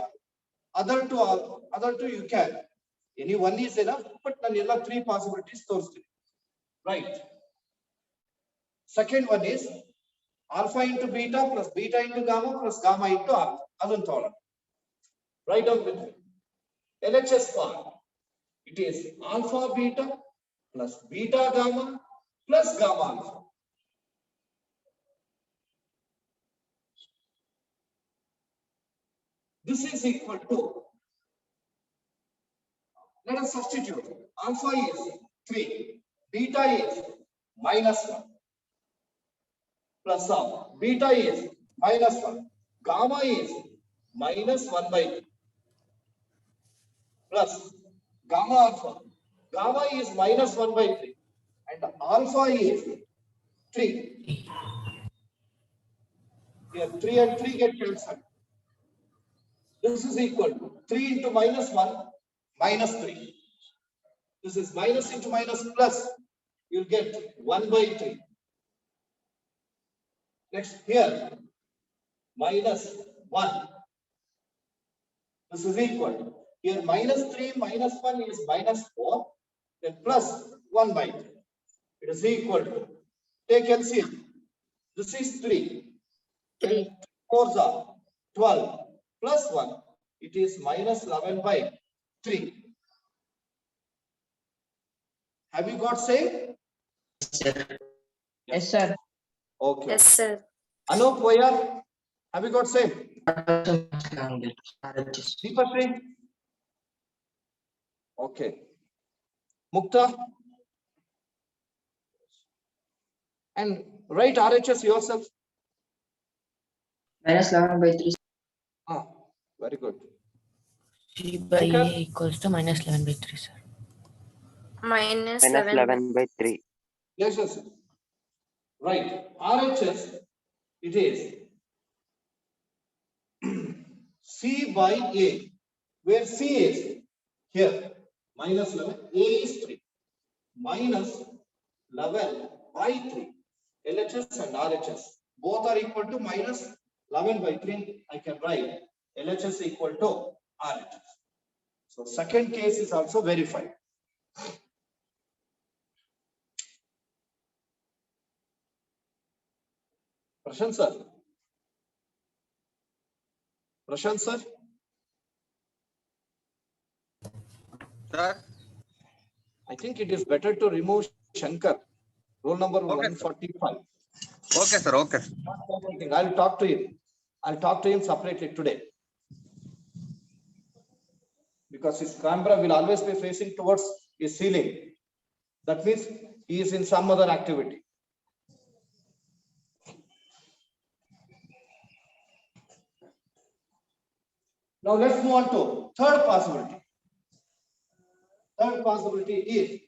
other two you can. Any one is enough, but nanella 3 possibilities ತೋರಿಸ್ತೀನಿ. Right. Second one is alpha into beta plus beta into gamma plus gamma into alpha. Adon ತಗೊಳ್ಳೋಣ. Write down with me. LHS part. It is alpha beta plus beta gamma plus gamma alpha. This is equal to, let us substitute. Alpha is 3, beta is -1, plus beta is -1, gamma is -1 by 3, plus gamma alpha. Gamma is -1 by 3, and alpha is 3. Here 3 and 3 get cancelled. This is equal to 3 into -1 minus 3. This is minus into minus plus. You'll get 1 by 3. Next here minus 1. This is equal to here minus 3 minus 1 is minus 4. Then plus 1 by 3. It is equal to, take LCM. This is 3.
3.
4s are 12 plus 1. It is minus 11 by 3. Have you got same?
Yes, sir.
Okay.
Yes, sir.
Anup, Voyar, have you got same?
RHS.
Deepashri? Okay. Mukta? And write RHS yourself.
Minus 11 by 3.
Ah, very good.
C by
Shankar?
A equals to minus 11 by 3, sir.
Minus
Minus
11.
11 by 3.
Yes, yes. Right. RHS, it is C by A, where C is here, minus 11, A is 3, minus 11 by 3. LHS and RHS, both are equal to minus 11 by 3. I can write LHS equal to RHS. So second case is also verified. Prashant sir. Prashant sir.
Sir,
I think it is better to remove Shankar, roll number
Okay, sir.
145.
okay, sir, okay.
I'll talk to him. I'll talk to him separately today. Because his camera will always be facing towards his ceiling. That means he is in some other activity. Now let's move on to third possibility. Third possibility is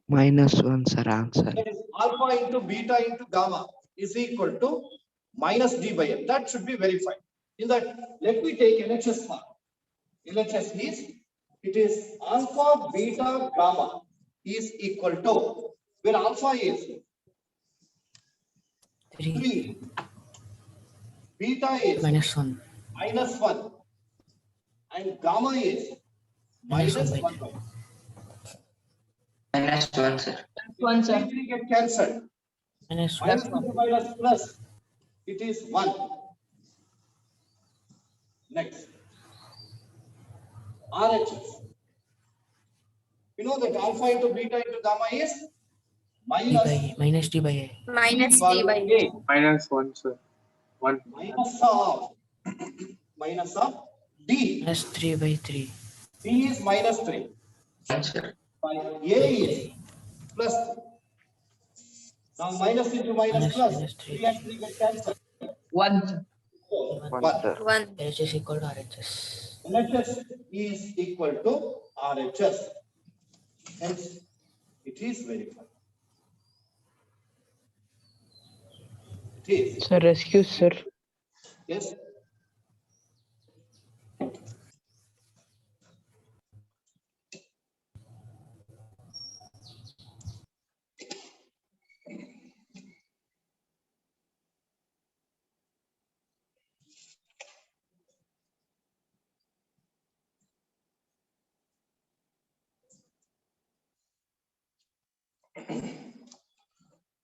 -1, sir, answer.
that is alpha into beta into gamma is equal to minus d by n. That should be verified. In that, let me take LHS form. LHS is, it is alpha beta gamma is equal to, where alpha is 3, beta is
Minus 1.
minus 1, and gamma is minus 1 by 1.
Minus 1, sir.
1, sir.
3 get cancelled.
Minus 1.
Minus into minus plus, it is 1. Next, RHS. You know that alpha into beta into gamma is
D
minus
by A. Minus D by A.
Minus
by
D by
A.
Minus 1, sir. 1.
Minus of D.
Minus 3 by 3.
D is minus 3.
1, sir.
By A is plus 3. Now minus into minus plus,
Minus 3.
3 and 3 get cancelled.
1, sir.
So,
1,
1.
sir.
1.
LHS is equal to RHS.
LHS is equal to RHS. Hence, it is verified. It is.
Sir, excuse, sir.
Yes.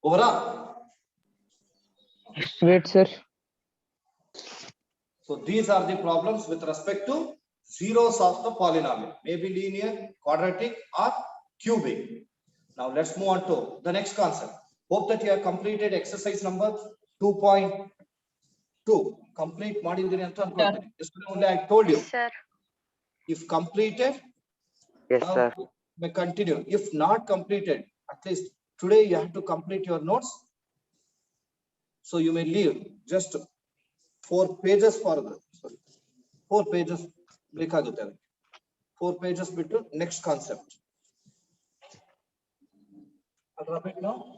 Overall.
Wait, sir.
So these are the problems with respect to zeros of the polynomial, maybe linear, quadratic, or cubic. Now let's move on to the next concept. Hope that you have completed exercise number 2.2. Complete ಮಾಡಿದ್ದೀರಿ ಅಂತ ಅನ್ಕೊಳ್ತೀನಿ. Yesterday only I told you,
Sir.
if completed,
Yes, sir.
may continue. If not completed, at least today you have to complete your notes. So you may leave just 4 pages for the, sorry, 4 pages ಬೇಕಾಗುತ್ತೆ. 4 pages ಬಿಟ್ಟು next concept. Rabbit, no?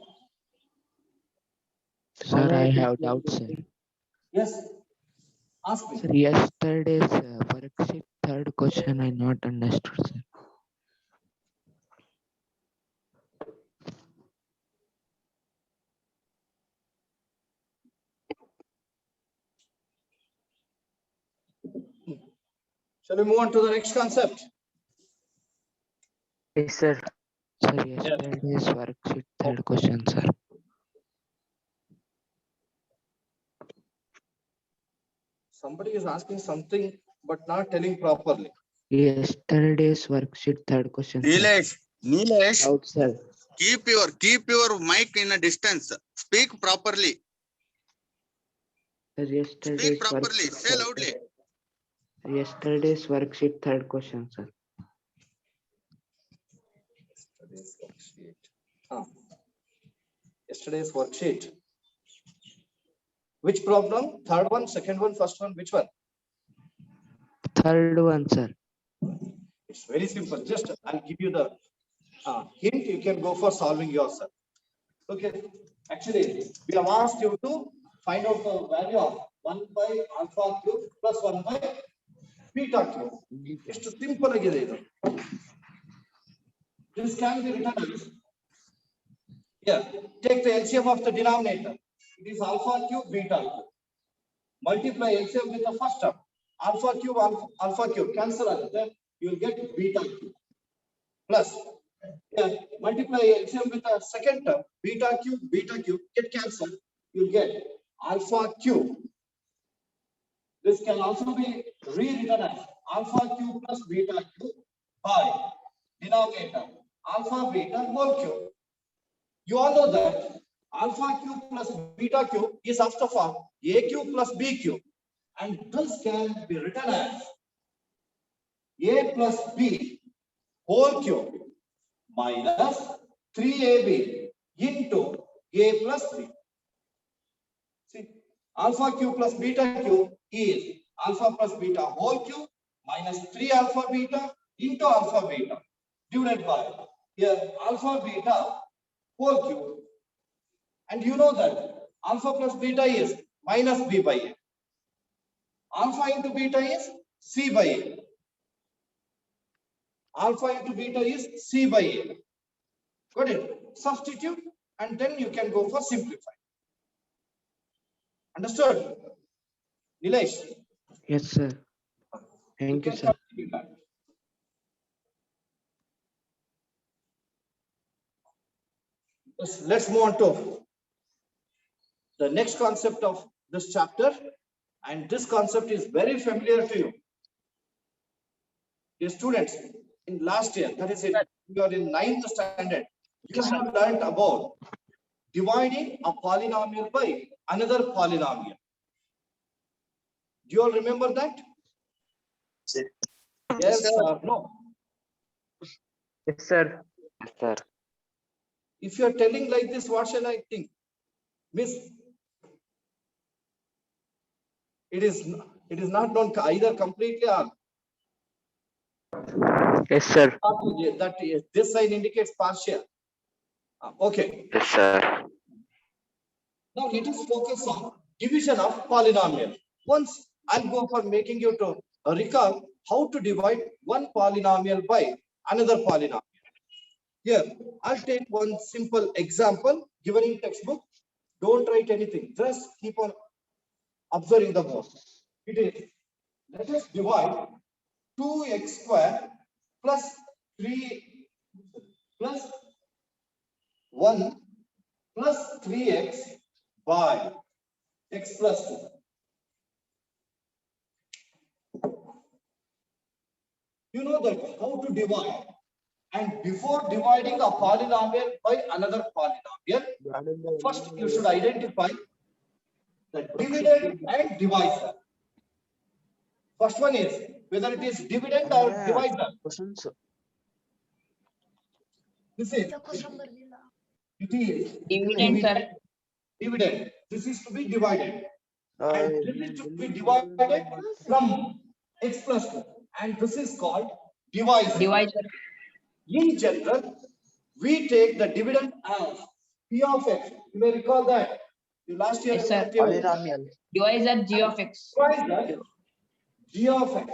Sir, I have doubts, sir.
Yes. Ask me.
Sir, yesterday's worksheet third question I not understood, sir.
Shall we move on to the next concept?
Yes, sir.
Sir, yesterday's worksheet third question, sir.
Somebody is asking something but not telling properly.
Yesterday's worksheet third question, sir.
Nilesh,
Doubt, sir.
keep your mic in a distance. Speak properly.
Sir, yesterday's
Speak properly.
worksheet
Say
third-
loudly.
Yesterday's worksheet third question, sir.
Yesterday's worksheet. Yesterday's worksheet. Which problem? Third one, second one, first one, which one?
Third one, sir.
It's very simple. Just I'll give you the hint. You can go for solving yourself. Okay. Actually, we have asked you to find out the value of 1 by alpha cube plus 1 by beta cube. It's simple again. This can be written as, yeah, take the LCM of the denominator. It is alpha cube, beta cube. Multiply LCM with the first term. Alpha cube, cancel it. Then you will get beta cube. Plus, yeah, multiply LCM with the second term. Beta cube, get cancelled. You will get alpha cube. This can also be rewritten as alpha cube plus beta cube by denominator alpha beta whole cube. You all know that alpha cube plus beta cube is of the form a cube plus b cube, and this can be written as a plus b whole cube minus 3ab into a plus b. See, alpha cube plus beta cube is alpha plus beta whole cube minus 3 alpha beta into alpha beta divided by here alpha beta whole cube. And you know that alpha plus beta is minus b by a. Alpha into beta is c by a. Alpha into beta is c by a. Got it? Substitute and then you can go for simplify. Understood? Nilesh?
Yes, sir. Thank you,
can
sir.
continue that. Let's move on to the next concept of this chapter, and this concept is very familiar to you. Dear students, in last year, that is it, you are in 9th standard, you have learned about dividing a polynomial by another polynomial. Do you all remember that? Yes or no?
Yes, sir. Yes, sir.
If you are telling like this, what shall I think? Miss, it is not known either completely or
Yes, sir.
that this sign indicates partial. Okay.
Yes, sir.
Now let us focus on division of polynomial. Once I'll go for making you to recall how to divide one polynomial by another polynomial. Here, I'll take one simple example given in textbook. Don't write anything. Just keep on observing the board. It is, let us divide 2x square plus 3 plus 1 plus 3x by x plus 2. You know that how to divide. And before dividing a polynomial by another polynomial, first you should identify the dividend and divisor. First one is whether it is dividend or divisor. This is it is
Dividend, sir.
dividend. This is to be divided. And this is to be divided from x plus 2. And this is called divisor.
Divisor.
In general, we take the dividend as P of X. You may recall that. You last year.
Yes, sir.
Polynomial.
Divisor G of X.
Divide that G of X.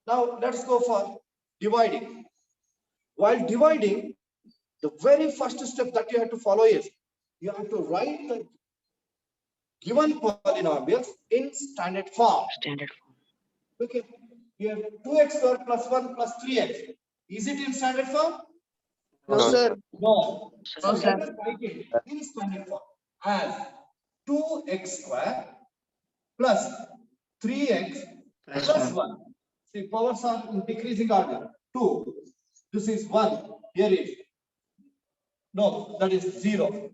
Now let's go for dividing. While dividing, the very first step that you have to follow is you have to write the given polynomials in standard form.
Standard form.
Okay, here 2x square plus 1 plus 3x. Is it in standard form?
No, sir.
No.
No, sir.
Let us write it in standard form as 2x square plus 3x plus 1. See, powers are in decreasing order. 2. This is 1. Here is. No, that is 0.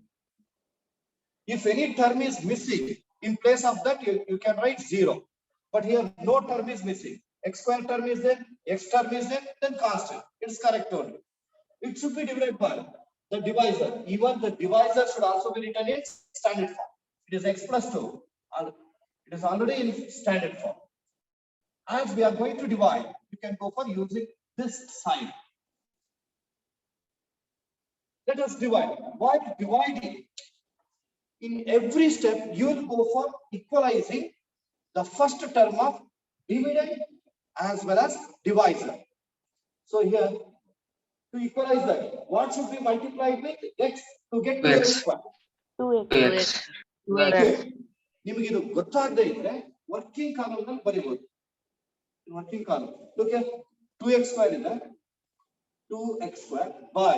If any term is missing, in place of that, you can write 0. But here, no term is missing. X square term is there, X term is there, then constant. It's correct only. It should be divided by the divisor. Even the divisor should also be written in standard form. It is X plus 2. And it is already in standard form. As we are going to divide, you can go for using this sign. Let us divide. While dividing, in every step, you will go for equalizing the first term of dividend as well as divisor. So here, to equalize that, what should be multiplied with X to get to X square?
2x.
ನಿಮಗೆ ಇದು ಗೊತ್ತಾಗದೇ ಇದ್ರೆ working column ನಲ್ಲಿ ಬರೀಬಹುದು. Working column okay 2x square ಇದೆ 2x square by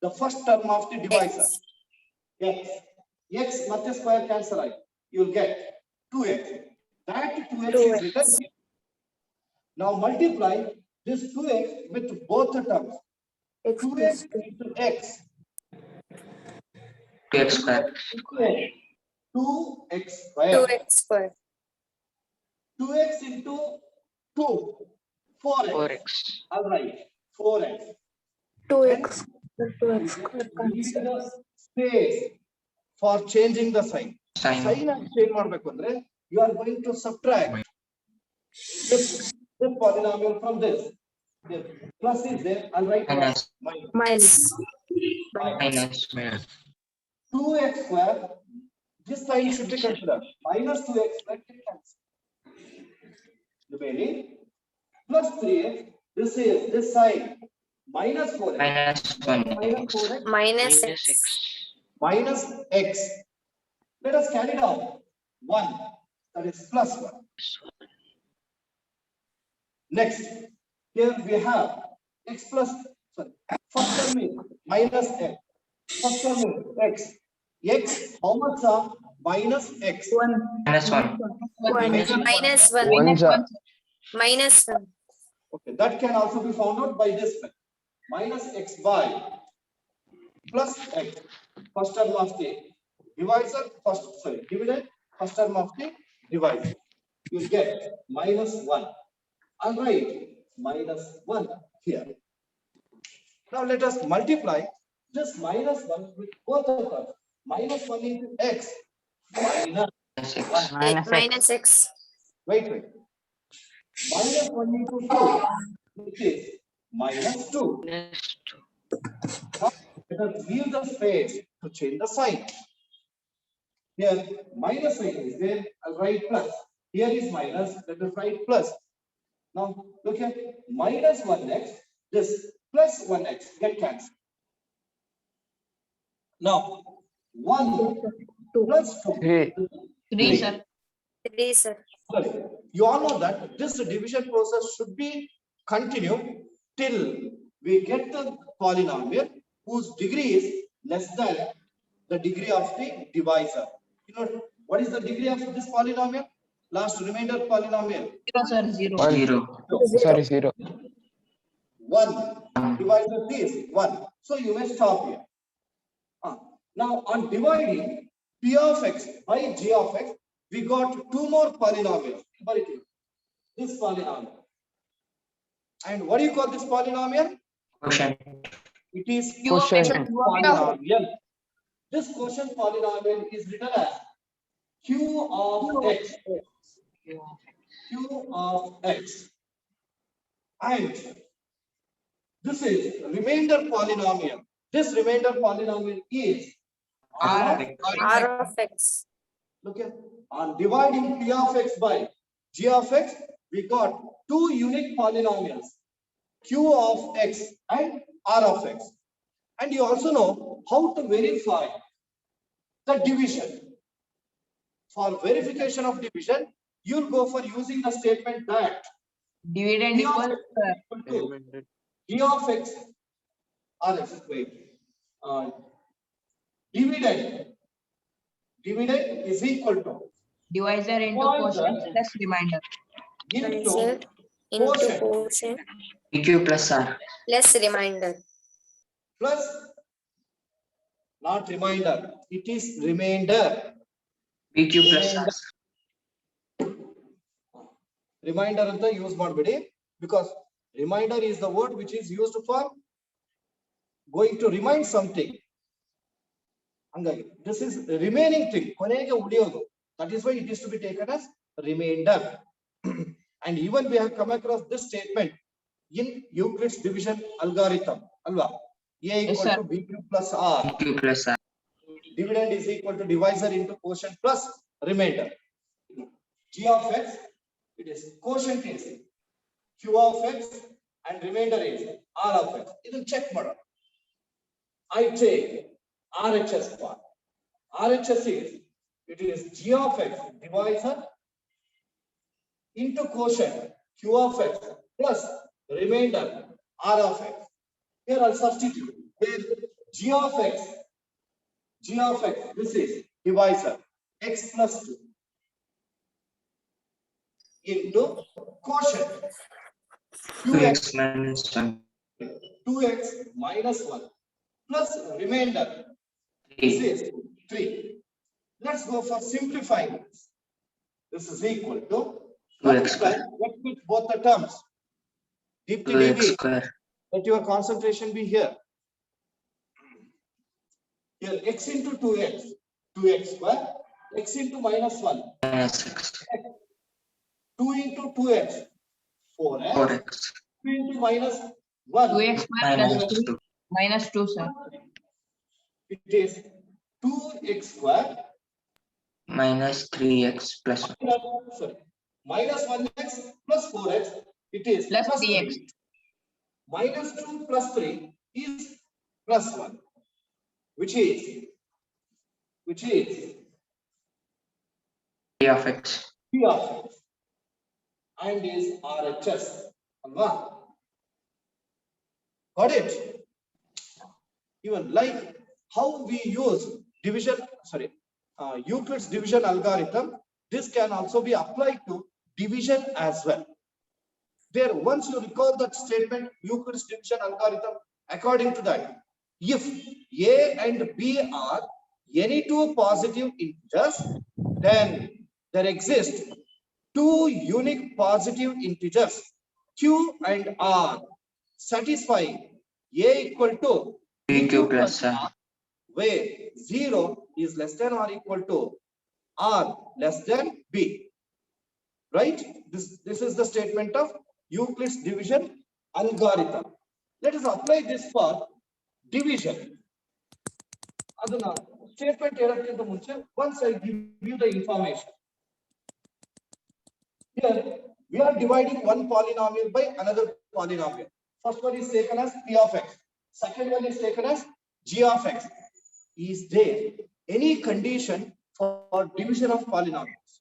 the first term of the divisor x ಮತ್ತೆ square cancel ಆಯ್ತು, you will get 2x. That 2x is written here. Now multiply this 2x with both the terms. 2x into x.
2x square.
2x square.
2x square.
2x into 2. 4x.
4x.
All right. 4x.
2x.
Space for changing the sign.
Sign.
Sign and change ಮಾಡಬೇಕು ಅಂದ್ರೆ you are going to subtract this polynomial from this. The plus is there. I'll write
Minus.
Minus.
Minus.
2x square. This sign should be considered minus 2x square. Remaining plus 3x. This is this sign minus 4x.
Minus 1.
Minus 4x.
Minus
Minus
x.
x.
Minus x. Let us carry down 1. That is plus 1. Next, here we have x plus, sorry, first term is minus x. First term is x. X, how much are minus x?
Minus 1.
Minus 1. Minus 1.
Okay, that can also be found out by this one. Minus x by plus x. First term of the divisor, dividend, first term of the divisor. You get minus 1. I'll write minus 1 here. Now let us multiply this minus 1 with both of them. Minus 1 into x minus
Minus x.
wait. Minus 1 into 2, which is minus 2.
Minus 2.
Let us leave the space to change the sign. Here, minus sign is there. I'll write plus. Here is minus. Let us write plus. Now, look at minus 1x. This plus 1x get cancelled. Now, 1 plus 2.
3, sir.
3, sir.
You all know that this division process should be continued till we get the polynomial whose degree is less than the degree of the divisor. You know what is the degree of this polynomial? Last remainder polynomial.
0, sir. 0.
0.
Sorry, 0.
1. Divisor is 1. So you may stop here. Now on dividing P of x by G of x, we got 2 more polynomials. This polynomial. And what do you call this polynomial?
Quotient.
It is
Quotient.
polynomial. This quotient polynomial is written as Q of x. Q of x. And This is remainder polynomial. This remainder polynomial is
R
R of X.
look here, on dividing P of X by G of X, we got two unique polynomials, Q of X and R of X. And you also know how to verify the division. For verification of division, you'll go for using the statement that
dividend
P of
equals
X equal to G of X R X. Wait, dividend is equal to
divisor into
Divisor.
quotient plus remainder.
into
Divisor into
quotient
quotient
PQ plus R.
plus remainder.
plus not remainder, it is remainder.
PQ plus R.
Reminder anta use ಮಾಡಬೇಡಿ because reminder is the word which is used for going to remind something. ಹಂಗಾಗಿ this is remaining thing, ಕೊನೆಗೆ ಉಳಿಯೋದು. That is why it is to be taken as remainder. And even we have come across this statement in Euclid's division algorithm alva. A
Yes,
equal
sir.
to BQ plus R.
PQ plus R.
Dividend is equal to divisor into quotient plus remainder. G of X, it is quotient is Q of X and remainder is R of X. Idun check ಮಾಡೋಣ. I take RHS part. RHS is, it is G of X divisor into quotient Q of X plus remainder R of X. Here I'll substitute where G of X, this is divisor X plus 2 into quotient
2x minus 1.
2x minus 1 plus remainder. This
3.
is 3. Let's go for simplifying this. This is equal to
2x
multiply, let with both the terms. Deepti
2x
Devi,
square.
let your concentration be here. Here x into 2x, 2x square, x into minus 1,
Minus x.
2 into 2x, 4x,
4x.
2 into minus 1,
2x square
Minus
plus 2
2.
minus 2, sir.
it is 2x square,
Minus 3x plus 1.
sorry, minus 1x plus 4x, it is
Plus
plus
3x.
3. Minus 2 plus 3 is plus 1, which is
P of x.
P of X and is RHS. Alva? Got it? Even like how we use division, sorry, Euclid's division algorithm, this can also be applied to division as well. There, once you recall that statement, Euclid's division algorithm, according to that, if A and B are any two positive integers, then there exist two unique positive integers, Q and R, satisfying A equal to
PQ plus R.
where 0 is less than or equal to R less than B. Right? This is the statement of Euclid's division algorithm. Let us apply this for division. Aduna statement ಹೇಳೋಕ್ಕಿಂತ ಮುಂಚೆ once I give you the information. Here we are dividing one polynomial by another polynomial. First one is taken as P of X. Second one is taken as G of X. Is there any condition for division of polynomials?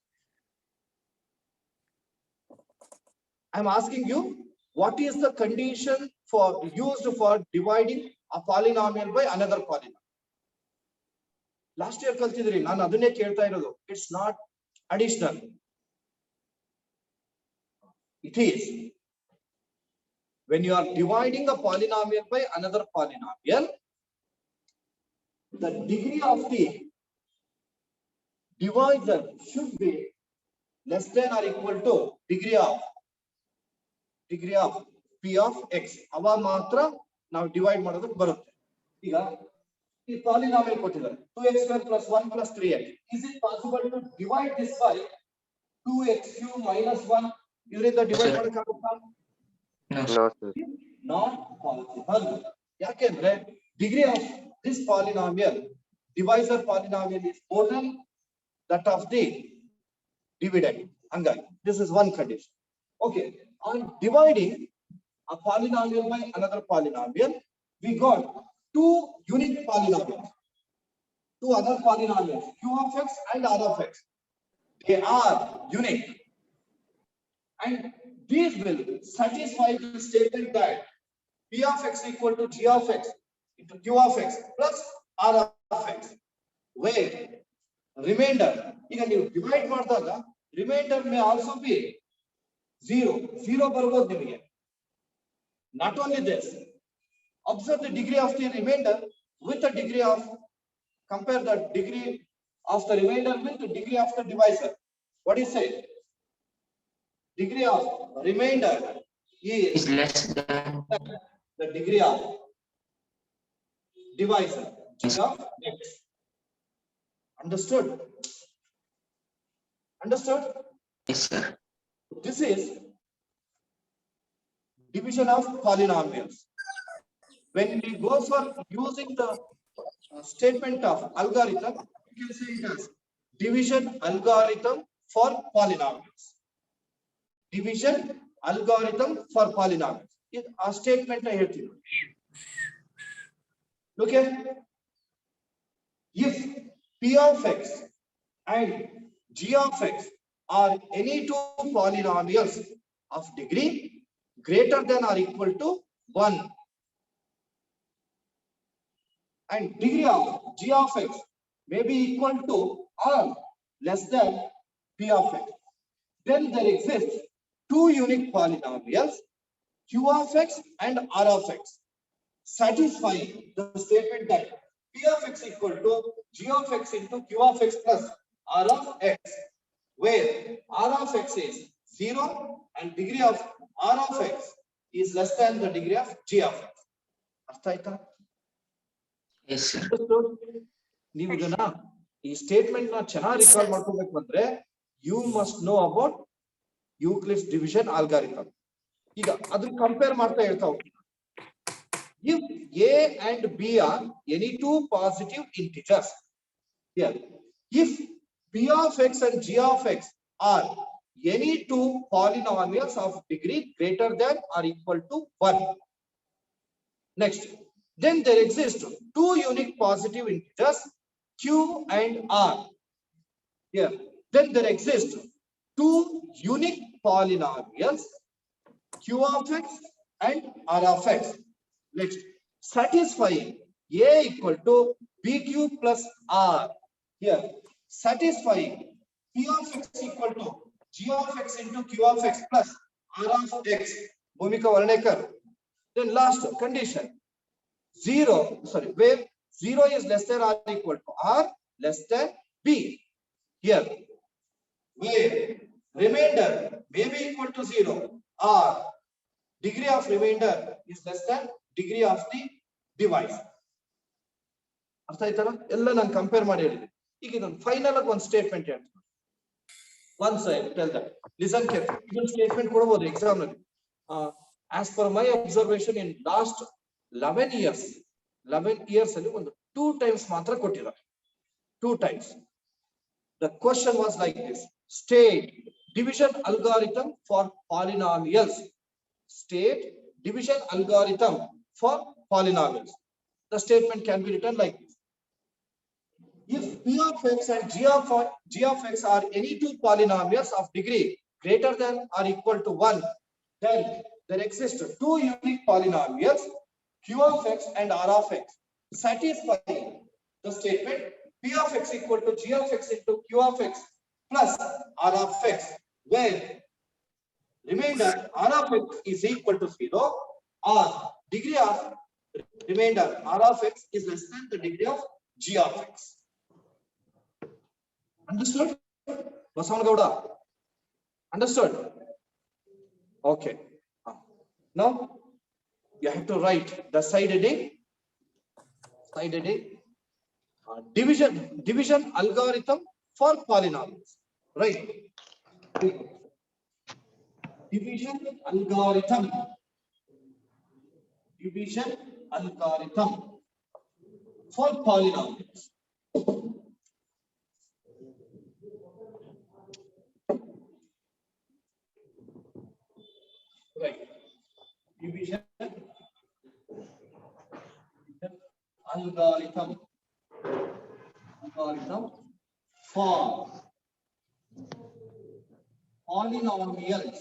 I'm asking you, what is the condition for used for dividing a polynomial by another polynomial? Last year ಕಲ್ತಿದ್ರಿ, ನಾನು ಅದನ್ನೇ ಕೇಳ್ತಾ ಇರೋದು. It's not additional. It is when you are dividing a polynomial by another polynomial, the degree of the divisor should be less than or equal to degree of P of X. ಅವಾಗ ಮಾತ್ರ ನಾವು divide ಮಾಡೋದಕ್ಕೆ ಬರುತ್ತೆ. ಈಗ ಈ polynomial ಕೊಟ್ಟಿದ್ದಾರೆ 2x square plus 1 plus 3x. Is it possible to divide this by 2x cube minus 1? ಇದರಿಂದ divide ಮಾಡಕ್ಕಾಗುತ್ತಾ?
No.
No, sir.
not possible. ಯಾಕೆಂದ್ರೆ degree of this polynomial, divisor polynomial, is more than that of the dividend. Hanಗಾಗಿ this is one condition. Okay, on dividing a polynomial by another polynomial, we got two unique polynomials, two other polynomials, q of x and r of x. They are unique, and these will satisfy the statement that p of x equal to g of x into q of x plus r of x, where remainder, ಈಗ ನೀವು divide ಮಾಡಿದಾಗ remainder may also be zero ಬರಬಹುದು ನಿಮಗೆ. Not only this, observe the degree of the remainder with the degree of, compare the degree of the remainder with the degree of the divisor. What do you say? Degree of remainder
Is
is
less than
the degree of divisor, g of x. Understood? Understood?
yes, sir.
This is division of polynomials. When we go for using the statement of algorithm, you can say it as division algorithm for polynomials. Division algorithm for polynomials. It a statement I ಹೇಳ್ತೀನಿ. Look here. If p of x and g of x are any two polynomials of degree greater than or equal to 1, and degree of g of x may be equal to or less than p of x, then there exist two unique polynomials, q of x and r of x, satisfying the statement that p of x equal to g of x into q of x plus r of x, where r of x is 0 and degree of r of x is less than the degree of g of x. ಅರ್ಥ ಆಯ್ತಾ?
Yes, sir.
ನೀವು ಇದನ್ನ ಈ statement ನ ಚೆನ್ನಾಗಿ recall ಮಾಡ್ಕೋಬೇಕು ಅಂದ್ರೆ you must know about Euclid's division algorithm. ಈಗ ಅದ್ರ ಕಂಪೇರ್ ಮಾಡ್ತಾ ಹೇಳ್ತಾ ಹೋಗ್ತೀನಿ. If a and b are any two positive integers, here if p of x and g of x are any two polynomials of degree greater than or equal to 1, next, then there exist two unique positive integers q and r. Here, then there exist two unique polynomials q of x and r of x. Next, satisfying a equal to bq plus r. Here, satisfying p of x equal to g of x into q of x plus r of x. Bhumika Varnekar. Then last condition, where 0 is less than or equal to r less than b. Here, where remainder may be equal to 0 or degree of remainder is less than degree of the divisor. ಅರ್ಥ ಆಯ್ತಲ್ಲ? ಎಲ್ಲ ನಾನು compare ಮಾಡಿ ಹೇಳಿದೆ. ಈಗ ಇದೊಂದು final ಆಗಿ ಒಂದು ಸ್ಟೇಟ್ಮೆಂಟ್ ಹೇಳ್ತೀನಿ. Once I tell that, listen carefully. ಇದೊಂದು ಸ್ಟೇಟ್ಮೆಂಟ್ ಕೊಡಬಹುದು ಎಕ್ಸಾಮ್ ನಲ್ಲಿ. As per my observation in last 11 years ಅಲ್ಲಿ ಒಂದು 2 times ಮಾತ್ರ ಕೊಟ್ಟಿದ್ದಾರೆ. 2 times. The question was like this: state division algorithm for polynomials. State division algorithm for polynomials. The statement can be written like this: if p of x and g of x are any two polynomials of degree greater than or equal to 1, then there exist two unique polynomials q of x and r of x, satisfying the statement p of x equal to g of x into q of x plus r of x, where remainder r of x is equal to 0 or degree of remainder r of x is less than the degree of g of x. Understood? Basavana understood? Okay. Now you have to write the side heading. Division algorithm for polynomials. Right. Division algorithm division algorithm for polynomials. Right. Division algorithm for polynomials.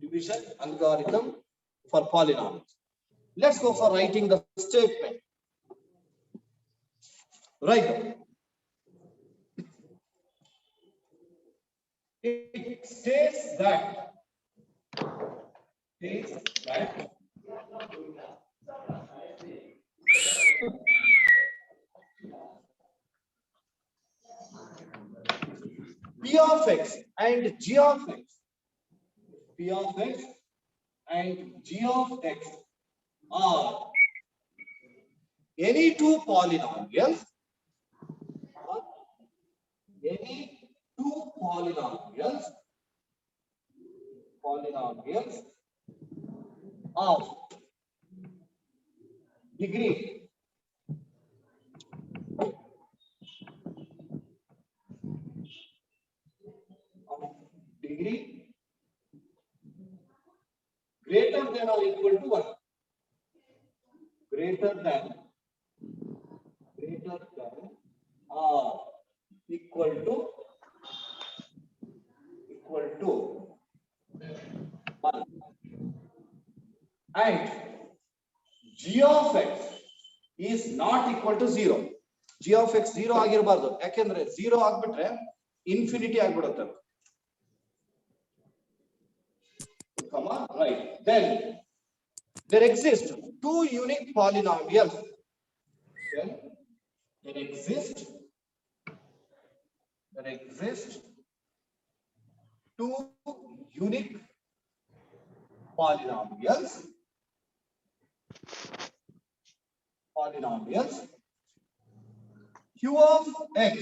Division algorithm for polynomials. Let's go for writing the statement. Right. It states that P of x and G of x, P of x and G of x are any two polynomials, of degree greater than or equal to 1. Greater than or equal to 1. And G of x is not equal to 0. G of x 0 ಆಗಿರಬಾರದು, ಯಾಕೆಂದ್ರೆ 0 ಆಗ್ಬಿಟ್ರೆ infinity ಆಗ್ಬಿಡುತ್ತೆ. Come on, right. Then there exist two unique polynomials. Then there exist two unique polynomials Q of x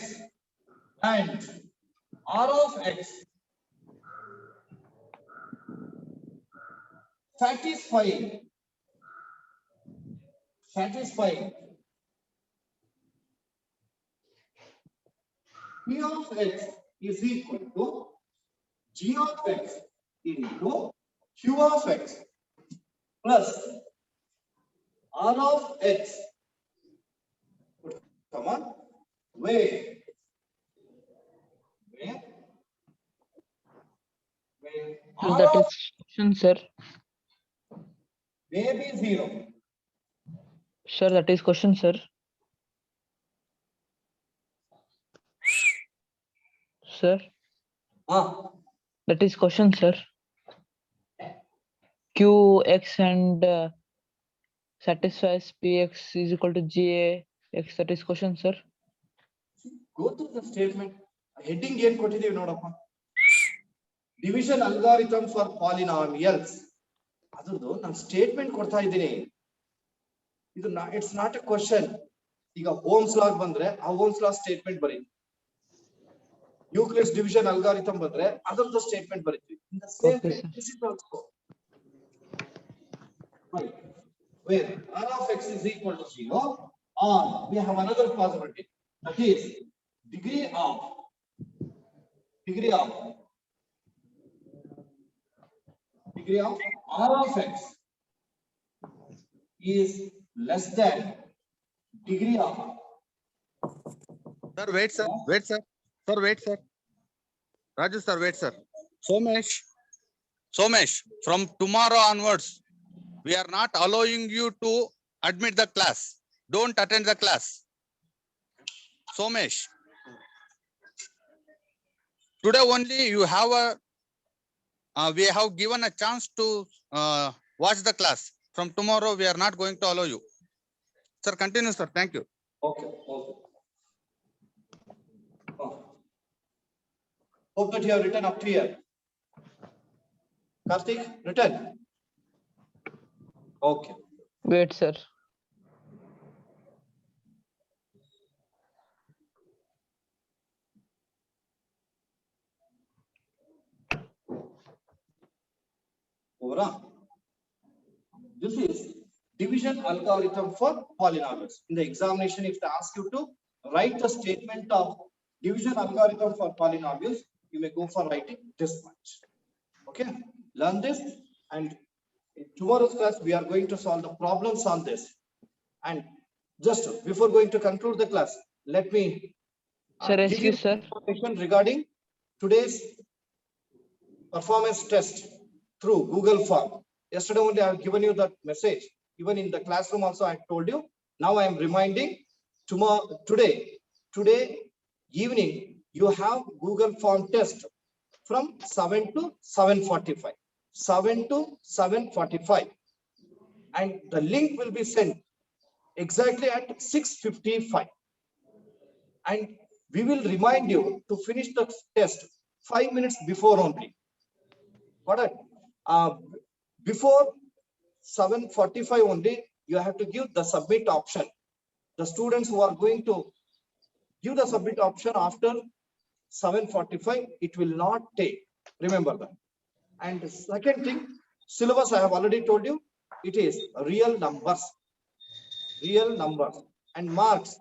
and R of x satisfying P of x is equal to G of x into Q of x plus R of x. Come on, where
So
R
that
of
is question, sir.
may be 0.
Sure, that is question, sir. Sir, that is question, sir. Qx and satisfies Px is equal to Gx. That is question, sir.
Go to the statement. Heading ಏನು ಕೊಟ್ಟಿದ್ದೀವಿ ನೋಡಪ್ಪ. Division algorithm for polynomials. ಅದರದ್ದು ನಾನು statement ಕೊಡ್ತಾ ಇದ್ದೀನಿ. ಇದು it's not A question. ಈಗ Ohm's law ಬಂದ್ರೆ ಆ ಓಮ್ಸ್ ಲಾ ಸ್ಟೇಟ್ಮೆಂಟ್ ಬರೀ. ನ್ಯೂಕ್ಲಿಯಸ್ ಡಿವಿಷನ್ ಅಲ್ಗಾರಿಥಮ್ ಬಂದ್ರೆ ಅದರದ್ದು statement ಬರೀತೀವಿ.
Okay, sir.
This is also where R of x is equal to 0, or we have another possibility, that is degree of R of x is less than degree of.
Sir, wait, sir. Raju, sir, wait, sir. Somesh, from tomorrow onwards, we are not allowing you to admit the class. Don't attend the class. Somesh, today only you have we have given a chance to watch the class. From tomorrow, we are not going to allow you. Sir, continue, sir. Thank you.
Okay. Hope that you have written up here. Karthik, written. Okay.
Wait, sir.
Over. This is division algorithm for polynomials. In the examination, if they ask you to write the statement of division algorithm for polynomials, you may go for writing this much. Okay, learn this, and in tomorrow's class we are going to solve the problems on this. And just before going to conclude the class, let me
Sir,
give you
excuse, sir.
information regarding today's performance test through Google Form. Yesterday only I have given you that message. Even in the classroom also I told you. Now I am reminding today evening you have Google Form test from 7 to 7:45. 7 to 7:45. And the link will be sent exactly at 6:55. And we will remind you to finish the test 5 minutes before only. Got it? Before 7:45 only, you have to give the submit option. The students who are going to give the submit option after 7:45, it will not take. Remember that. And the second thing, syllabus I have already told you, it is real numbers, and marks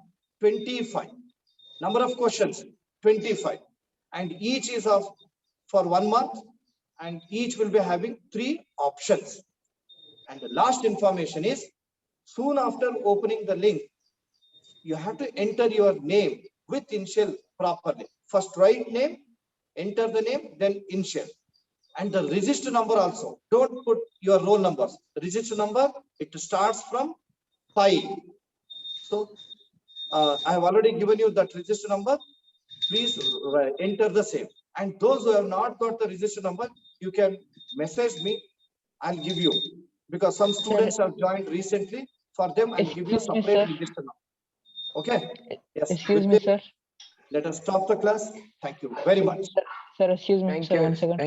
25. Number of questions 25, and each is of for 1 month, and each will be having 3 options. And the last information is, soon after opening the link, you have to enter your name with initial properly. First write name, enter the name, then initial. And the register number also. Don't put your roll numbers. The register number, it starts from 5. So I have already given you that register number. Please enter the same. And those who have not got the register number, you can message me. I'll give you, because some students have joined recently. For them, I'll give you
Excuse me,
separate
sir.
register number. Okay. Yes.
Excuse
with
me,
this,
sir.
let us stop the class. Thank you very much.
Sir, excuse me, sir, 1 second.